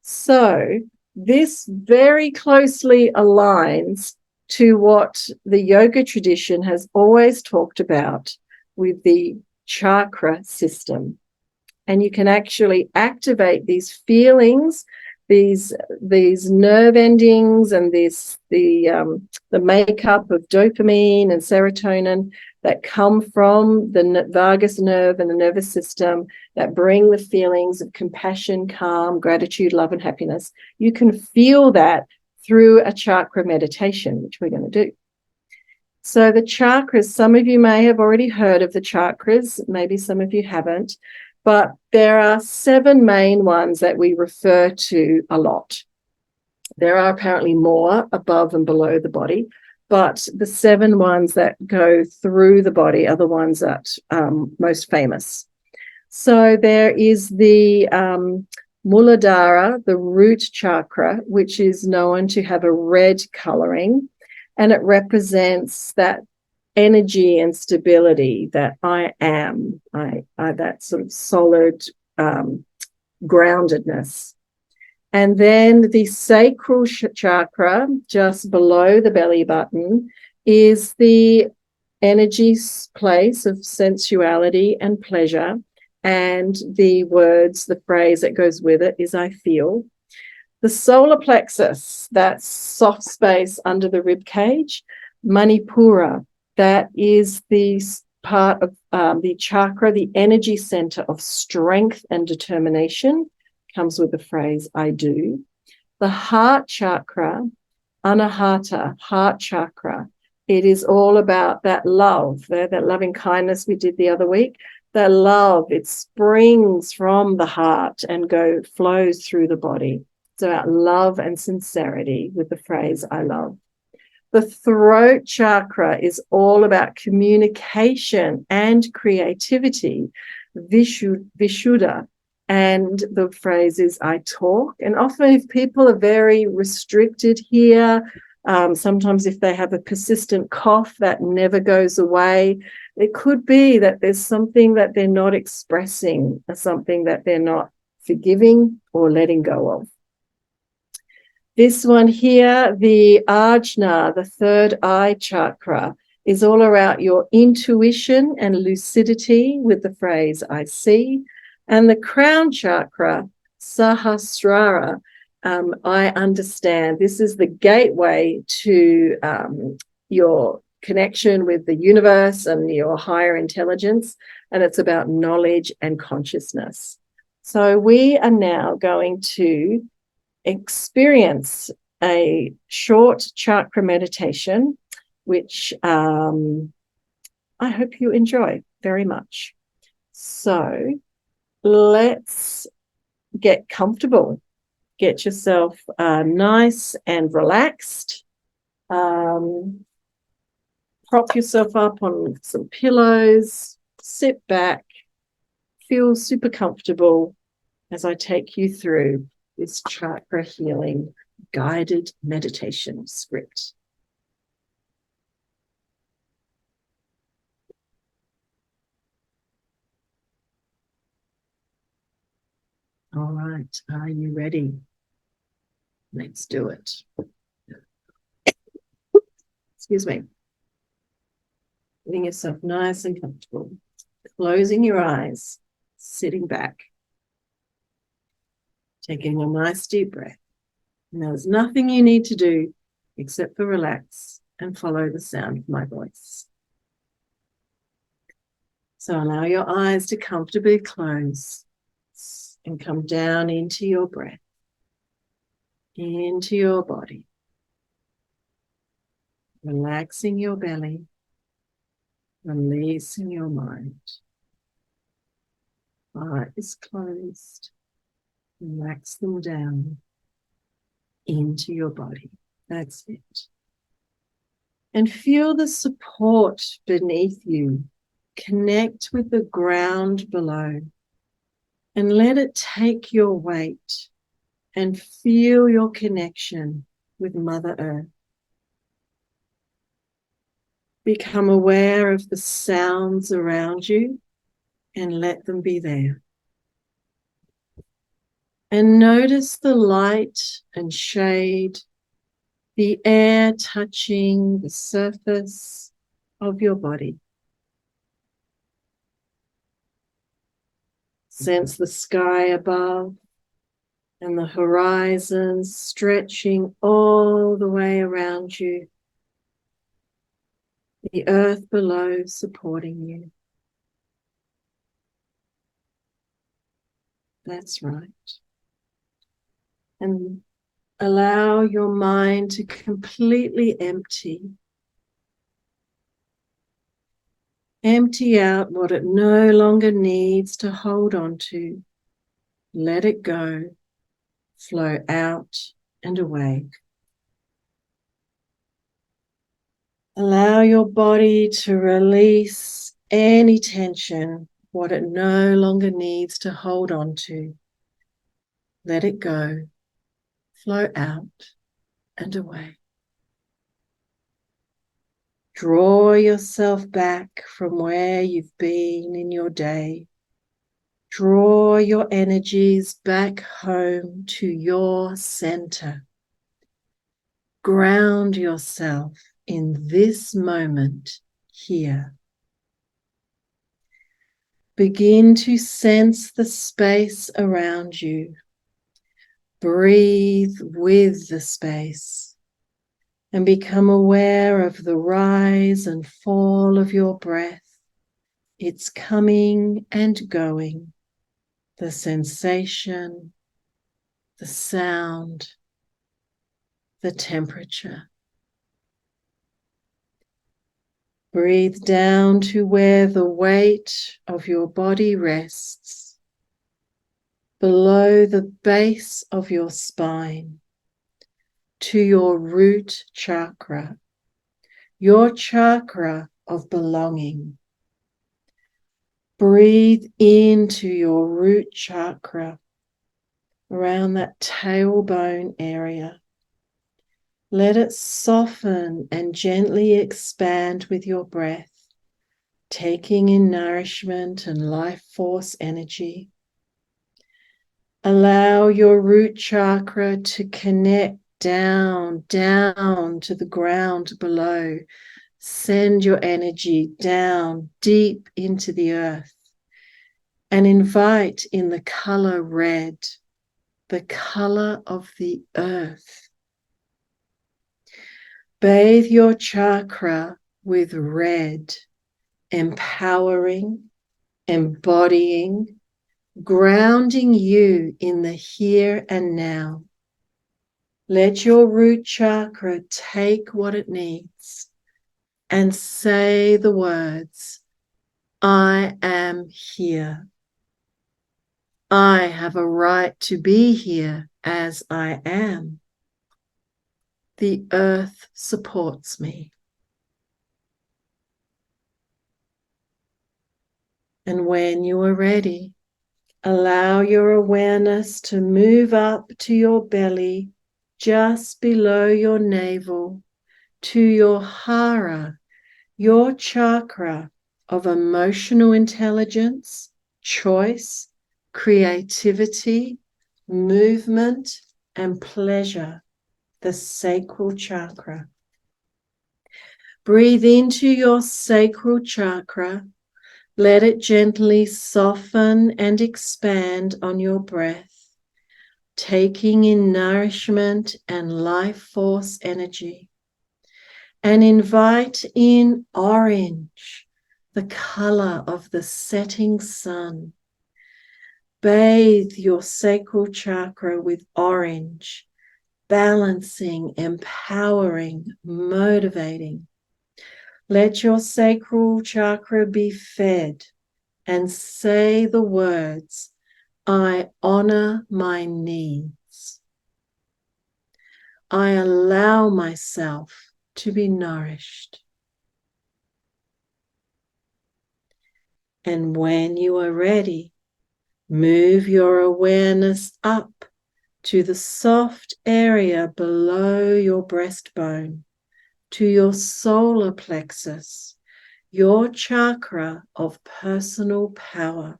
So this very closely aligns to what the yoga tradition has always talked about with the chakra system. And you can actually activate these feelings, these nerve endings, and the makeup of dopamine and serotonin that come from the vagus nerve and the nervous system that bring the feelings of compassion, calm, gratitude, love, and happiness. You can feel that through a chakra meditation, which we're going to do. So the chakras, some of you may have already heard of the chakras, maybe some of you haven't, but there are 7 main ones that we refer to a lot. There are apparently more above and below the body, but the 7 ones that go through the body are the ones that most famous. So there is the Muladhara, the root chakra, which is known to have a red coloring, and it represents that energy and stability that I am, that sort of solid groundedness. And then the sacral chakra, just below the belly button, is the energy place of sensuality and pleasure. And the words, the phrase that goes with it is I feel. The solar plexus, that soft space under the rib cage, Manipura, that is the part of the chakra, the energy center of strength and determination, comes with the phrase I do. The heart chakra, Anahata, heart chakra, it is all about that love, that loving kindness we did the other week. That love, it springs from the heart and flows through the body. It's about love and sincerity with the phrase I love. The throat chakra is all about communication and creativity, Vishuddha. And the phrase is I talk. And often if people are very restricted here, sometimes if they have a persistent cough that never goes away, it could be that there's something that they're not expressing, or something that they're not forgiving or letting go of. This one here, the Ajna, the third eye chakra, is all about your intuition and lucidity with the phrase I see. And the crown chakra, Sahasrara, I understand. This is the gateway to your connection with the universe and your higher intelligence, and it's about knowledge and consciousness. So we are now going to experience a short chakra meditation, which I hope you enjoy very much. So let's get comfortable. Get yourself nice and relaxed. Prop yourself up on some pillows, sit back, feel super comfortable as I take you through this chakra healing guided meditation script. All right, are you ready? Let's do it. Excuse me. Getting yourself nice and comfortable. Closing your eyes, sitting back. Taking a nice deep breath. And there's nothing you need to do except for relax and follow the sound of my voice. So allow your eyes to comfortably close and come down into your breath, into your body, relaxing your belly, releasing your mind. Eyes closed, relax them down into your body. That's it. And feel the support beneath you. Connect with the ground below and let it take your weight and feel your connection with Mother Earth. Become aware of the sounds around you and let them be there. And notice the light and shade, the air touching the surface of your body. Sense the sky above and the horizon stretching all the way around you. The earth below supporting you. That's right. And Allow your mind to completely empty. Empty out what it no longer needs to hold on to. Let it go, flow out and away. Allow your body to release any tension, what it no longer needs to hold on to. Let it go, flow out and away. Draw yourself back from where you've been in your day. Draw your energies back home to your center. Ground yourself in this moment here. Begin to sense the space around you. Breathe with the space and become aware of the rise and fall of your breath. It's coming and going, the sensation, the sound, the temperature. Breathe down to where the weight of your body rests, below the base of your spine, to your root chakra, your chakra of belonging. Breathe into your root chakra, around that tailbone area. Let it soften and gently expand with your breath, taking in nourishment and life force energy. Allow your root chakra to connect down to the ground below. Send your energy down deep into the earth and invite in the color red, the color of the earth. Bathe your chakra with red, empowering, embodying, grounding you in the here and now. Let your root chakra take what it needs and say the words, I am here. I have a right to be here as I am. The earth supports me. And when you are ready, allow your awareness to move up to your belly, just below your navel, to your hara, your chakra of emotional intelligence, choice, creativity, movement, and pleasure, the sacral chakra. Breathe into your sacral chakra. Let it gently soften and expand on your breath, taking in nourishment and life force energy. And invite in orange, the color of the setting sun. Bathe your sacral chakra with orange, balancing, empowering, motivating. Let your sacral chakra be fed and say the words, I honor my needs. I allow myself to be nourished. And when you are ready, move your awareness up to the soft area below your breastbone, to your solar plexus, your chakra of personal power.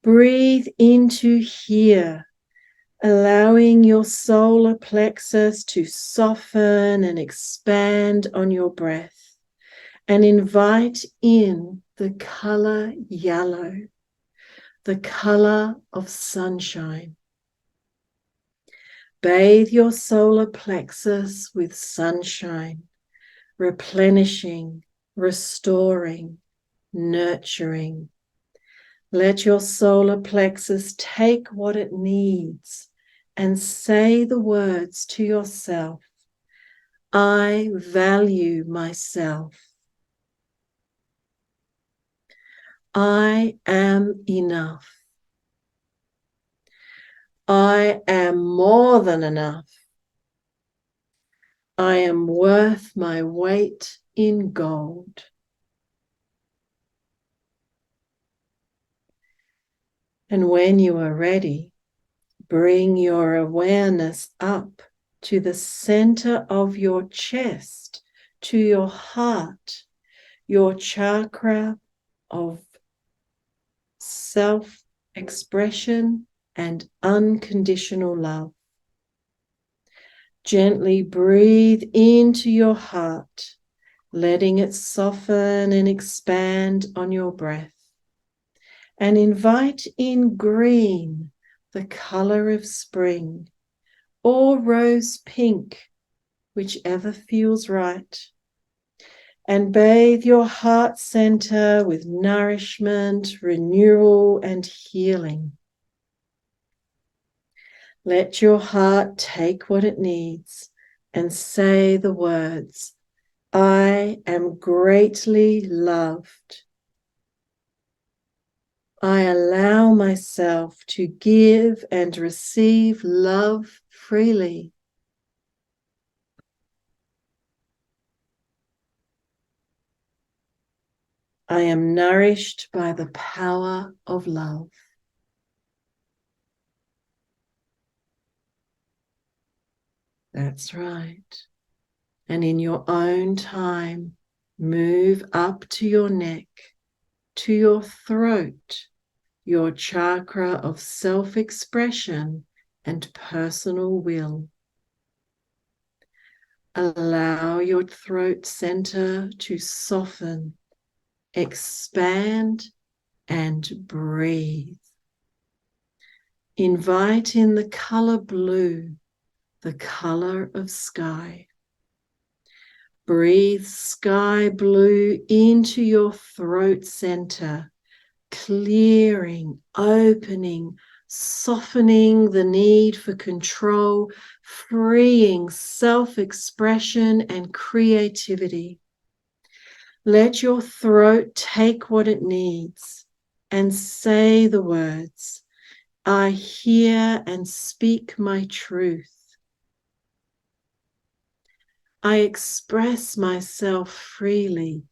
Breathe into here, allowing your solar plexus to soften and expand on your breath, and invite in the color yellow, the color of sunshine. Bathe your solar plexus with sunshine, replenishing, restoring, nurturing. Let your solar plexus take what it needs and say the words to yourself, I value myself. I am enough. I am more than enough. I am worth my weight in gold. And when you are ready, bring your awareness up to the center of your chest, to your heart, your chakra of self-expression and unconditional love. Gently breathe into your heart, letting it soften and expand on your breath. And invite in green, the color of spring, or rose pink, whichever feels right. And bathe your heart center with nourishment, renewal, and healing. Let your heart take what it needs and say the words, I am greatly loved. I allow myself to give and receive love freely. I am nourished by the power of love. That's right. And in your own time, move up to your neck, to your throat, your chakra of self-expression and personal will. Allow your throat center to soften, expand, and breathe. Invite in the color blue, the color of sky. Breathe sky blue into your throat center, clearing, opening, softening the need for control, freeing self-expression and creativity. Let your throat take what it needs and say the words, I hear and speak my truth. I express myself freely.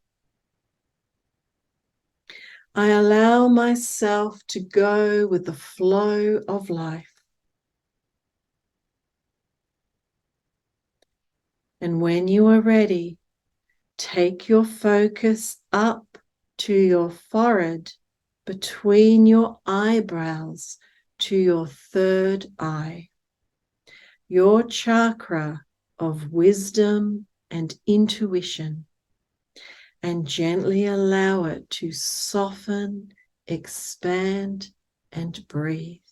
I allow myself to go with the flow of life. And when you are ready, take your focus up to your forehead, between your eyebrows, to your third eye, your chakra of wisdom and intuition, and gently allow it to soften, expand, and breathe.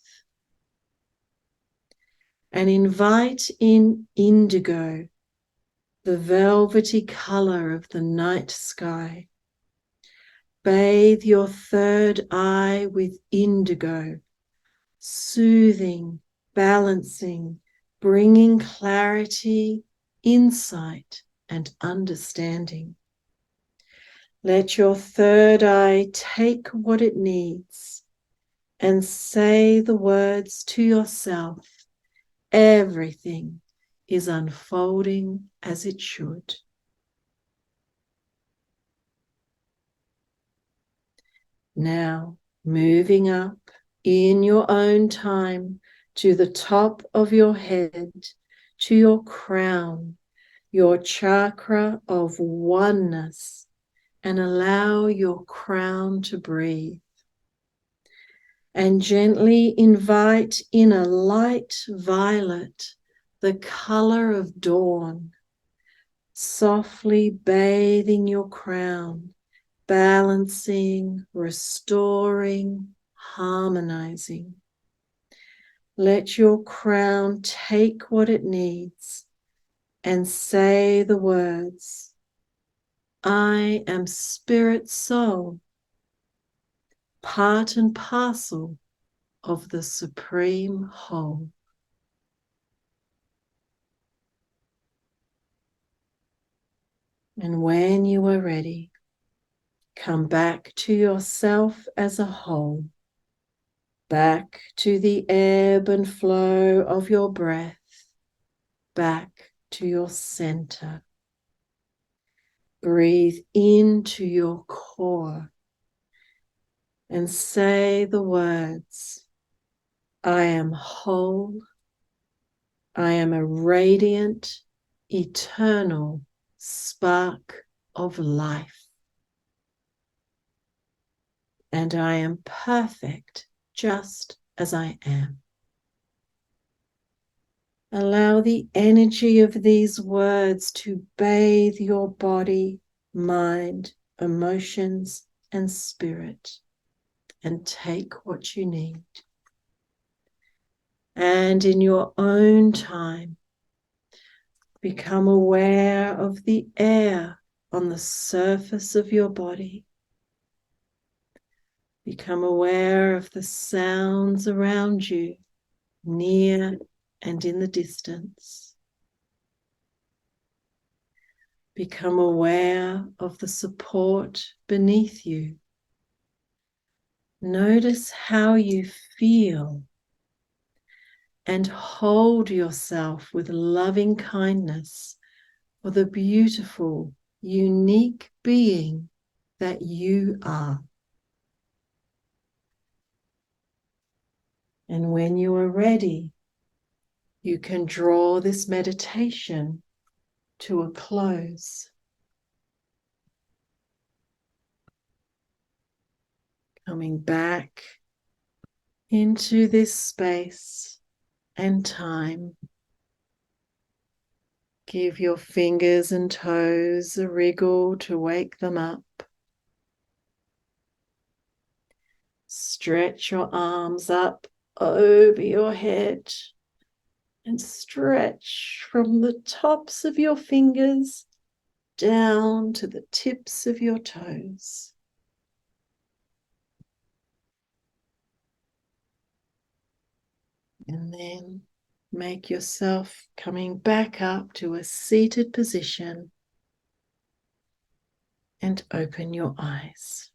And invite in indigo, the velvety color of the night sky. Bathe your third eye with indigo, soothing, balancing, bringing clarity, insight, and understanding. Let your third eye take what it needs and say the words to yourself, everything is unfolding as it should. Now, moving up in your own time to the top of your head, to your crown, your chakra of oneness, and allow your crown to breathe. And gently invite in a light violet, the color of dawn, softly bathing your crown, balancing, restoring, harmonizing. Let your crown take what it needs and say the words, I am spirit soul, part and parcel of the supreme whole. And when you are ready, come back to yourself as a whole, back to the ebb and flow of your breath, back to your center. Breathe into your core and say the words, I am whole. I am a radiant, eternal spark of life. And I am perfect just as I am. Allow the energy of these words to bathe your body, mind, emotions, and spirit, and take what you need. And in your own time, become aware of the air on the surface of your body. Become aware of the sounds around you, near and in the distance. Become aware of the support beneath you. Notice how you feel and hold yourself with loving kindness for the beautiful, unique being that you are. And when you are ready, you can draw this meditation to a close. Coming back into this space and time. Give your fingers and toes a wriggle to wake them up. Stretch your arms up over your head and stretch from the tops of your fingers down to the tips of your toes. And then make yourself coming back up to a seated position and open your eyes.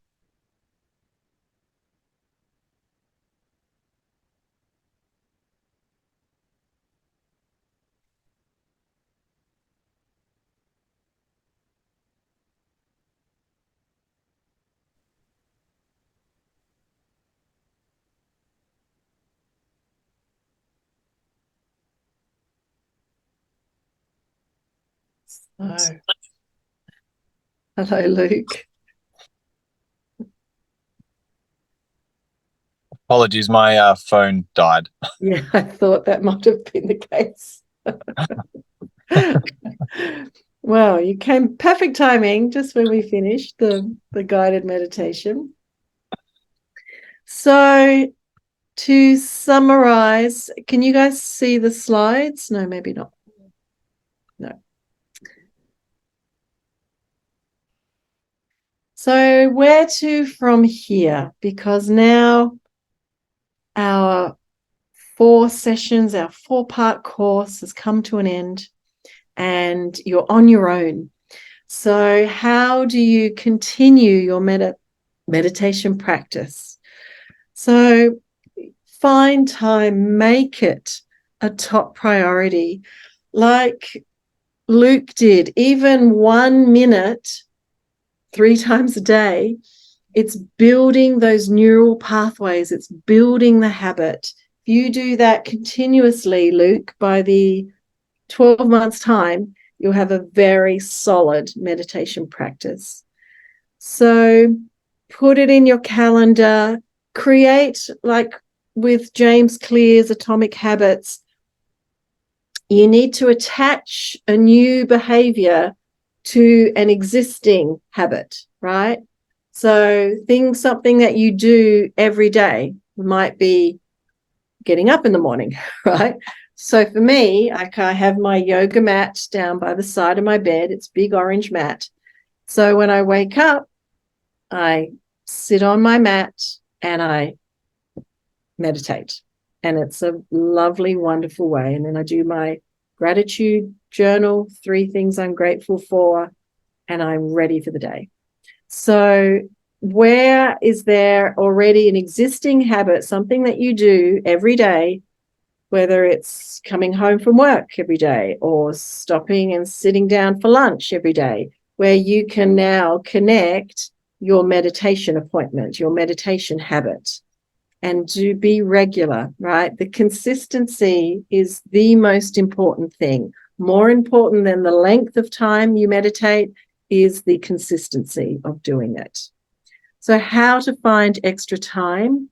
So, hello, Luke.
Apologies, my phone died.
Yeah, I thought that might have been the case. Well, you came perfect timing just when we finished the guided meditation. So to summarize, can you guys see the slides? No, maybe not. No. So where to from here? Because now our 4 sessions, our 4-part course has come to an end and you're on your own. So how do you continue your meditation practice? So find time, make it a top priority. Like Luke did, even 1 minute 3 times a day, it's building those neural pathways, it's building the habit. If you do that continuously, Luke, by the 12 months' time, you'll have a very solid meditation practice. So put it in your calendar, create, like with James Clear's Atomic Habits, you need to attach a new behavior to an existing habit, right? So something that you do every day might be getting up in the morning, right? So for me, I have my yoga mat down by the side of my bed. It's a big orange mat. So when I wake up, I sit on my mat and I meditate. And it's a lovely, wonderful way. And then I do my gratitude journal, 3 things I'm grateful for. and I'm ready for the day. So where is there already an existing habit, something that you do every day, whether it's coming home from work every day or stopping and sitting down for lunch every day, where you can now connect your meditation appointment, your meditation habit, and to be regular, right? The consistency is the most important thing. More important than the length of time you meditate is the consistency of doing it. So how to find extra time?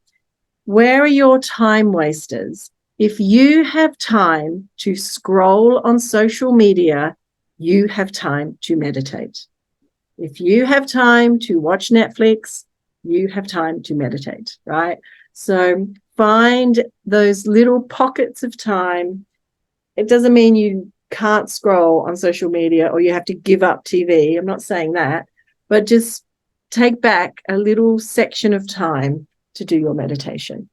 Where are your time wasters? If you have time to scroll on social media, you have time to meditate. If you have time to watch Netflix, you have time to meditate, right? So find those little pockets of time. It doesn't mean you can't scroll on social media or you have to give up TV. I'm not saying that, but just take back a little section of time to do your meditation.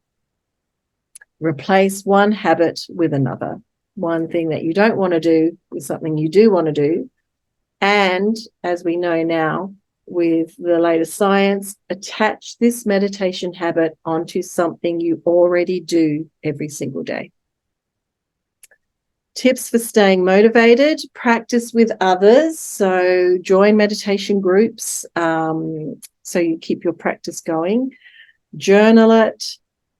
Replace one habit with another. One thing that you don't want to do with something you do want to do. And as we know now, with the latest science, attach this meditation habit onto something you already do every single day. Tips for staying motivated: practice with others. So join meditation groups so you keep your practice going. Journal it.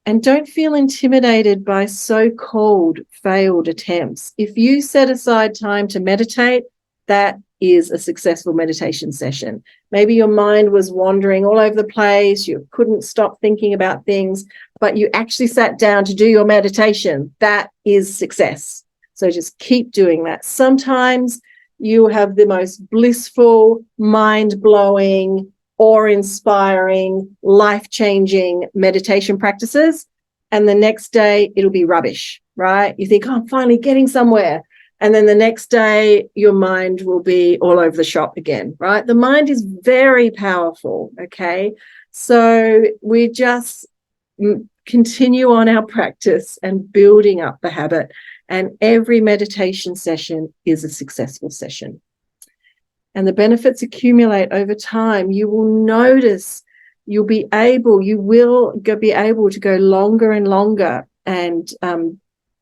And don't feel intimidated by so-called failed attempts. If you set aside time to meditate, that is a successful meditation session. Maybe your mind was wandering all over the place, you couldn't stop thinking about things, but you actually sat down to do your meditation. That is success. So just keep doing that. Sometimes you have the most blissful, mind-blowing, awe-inspiring, life-changing meditation practices, and the next day it'll be rubbish, right? You think, oh, I'm finally getting somewhere. And then the next day, your mind will be all over the shop again, right? The mind is very powerful, okay? So we just continue on our practice and building up the habit. And every meditation session is a successful session. And the benefits accumulate over time. You will notice you will be able to go longer and longer and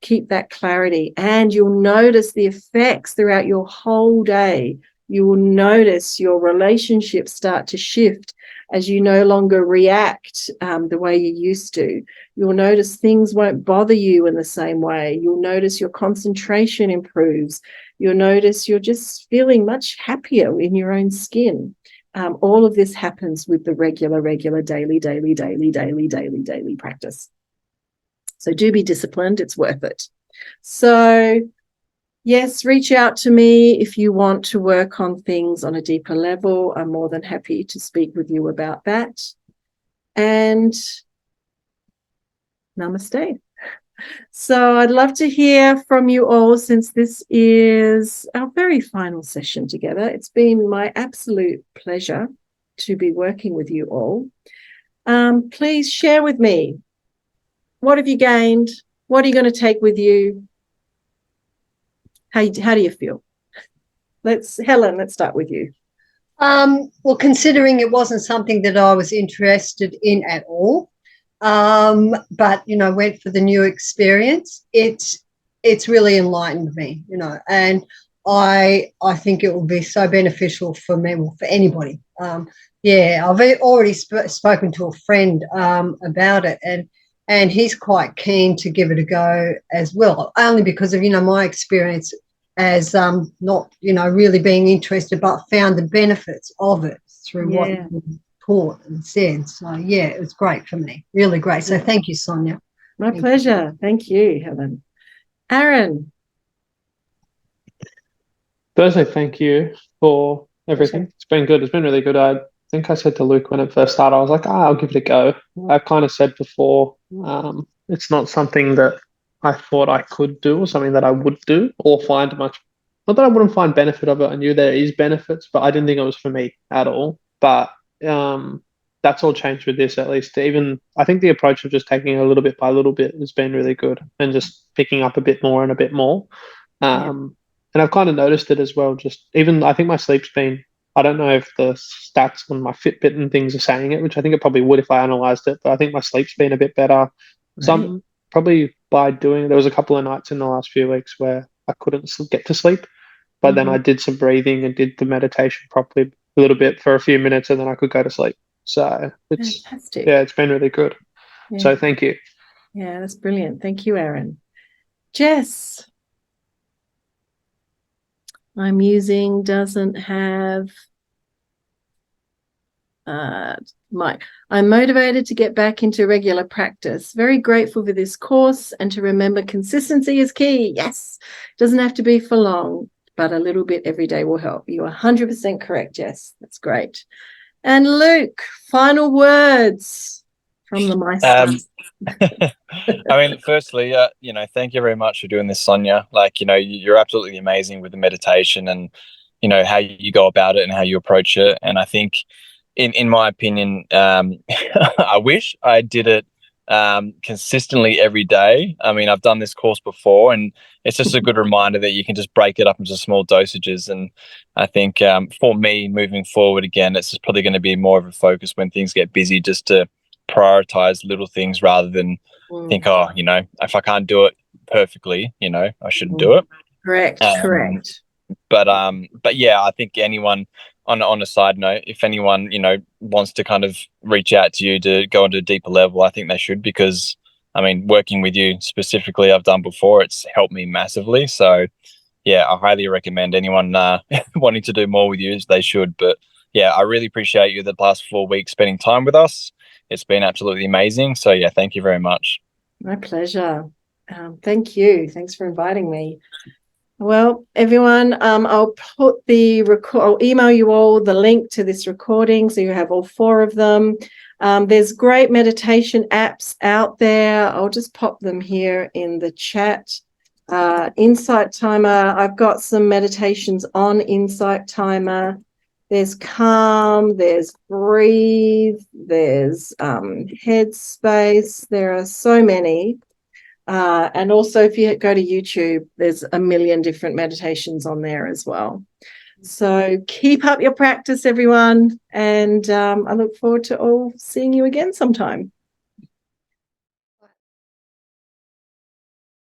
keep that clarity. And you'll notice the effects throughout your whole day. You will notice your relationships start to shift as you no longer react the way you used to. You'll notice things won't bother you in the same way. You'll notice your concentration improves. You'll notice you're just feeling much happier in your own skin. All of this happens with the regular, daily practice. So do be disciplined. It's worth it. So yes, reach out to me if you want to work on things on a deeper level. I'm more than happy to speak with you about that. And namaste. So I'd love to hear from you all, since this is our very final session together. It's been my absolute pleasure to be working with you all. Please share with me, what have you gained? What are you going to take with you? How do you feel? Helen, let's start with you.
Well, considering it wasn't something that I was interested in at all, but went for the new experience, it's really enlightened me, and I think it will be so beneficial for me, or for anybody. I've already spoken to a friend about it, and he's quite keen to give it a go as well, only because of my experience as not really being interested, but found the benefits of it through what you taught and said. So it was great for me, really great. So thank you, Sonia.
My pleasure. Thank you, Helen. Aaron.
Firstly, thank you for everything. It's been good. It's been really good. I think I said to Luke when it first started, I was like, I'll give it a go. I kind of said before, it's not something that I thought I could do, or something that I would do or find much. Not that I wouldn't find benefit of it. I knew there is benefits, but I didn't think it was for me at all. But that's all changed with this, at least. Even I think the approach of just taking it a little bit by little bit has been really good, and just picking up a bit more and a bit more. And I've kind of noticed it as well. Just even, I think my sleep's been I don't know if the stats on my Fitbit and things are saying it, which I think it probably would if I analysed it, but I think my sleep's been a bit better. Some probably by doing, there was a couple of nights in the last few weeks where I couldn't get to sleep, but then I did some breathing and did the meditation properly a little bit for a few minutes, and then I could go to sleep. So it's
Fantastic.
yeah, it's been really good.
Yeah.
So thank you.
Yeah, that's brilliant. Thank you, Aaron. Jess, I'm using doesn't have Mike. I'm motivated to get back into regular practice. Very grateful for this course and to remember consistency is key. Yes, doesn't have to be for long, but a little bit every day will help. You are 100% correct, Jess. That's great. And Luke, final words from the Meister.
I mean, firstly, thank you very much for doing this, Sonia. Like, you're absolutely amazing with the meditation and, how you go about it and how you approach it. And I think, in my opinion, I wish I did it consistently every day. I mean, I've done this course before, and it's just a good reminder that you can just break it up into small dosages. And I think for me, moving forward again, it's just probably going to be more of a focus when things get busy, just to prioritize little things rather than think, if I can't do it perfectly, I shouldn't do it.
Correct.
But yeah, I think anyone on a side note, if anyone, wants to kind of reach out to you to go into a deeper level, I think they should, because I mean, working with you specifically, I've done before, it's helped me massively. So yeah, I highly recommend anyone wanting to do more with you, they should. But yeah, I really appreciate you the past 4 weeks spending time with us. It's been absolutely amazing. So yeah, thank you very much.
My pleasure. Thank you. Thanks for inviting me. Well, everyone, I'll put I'll email you all the link to this recording so you have all 4 of them. There's great meditation apps out there. I'll just pop them here in the chat. Insight Timer, I've got some meditations on Insight Timer. There's Calm, there's Breathe, there's Headspace. There are so many. And also, if you go to YouTube, there's a million different meditations on there as well. So keep up your practice, everyone. And I look forward to all seeing you again sometime.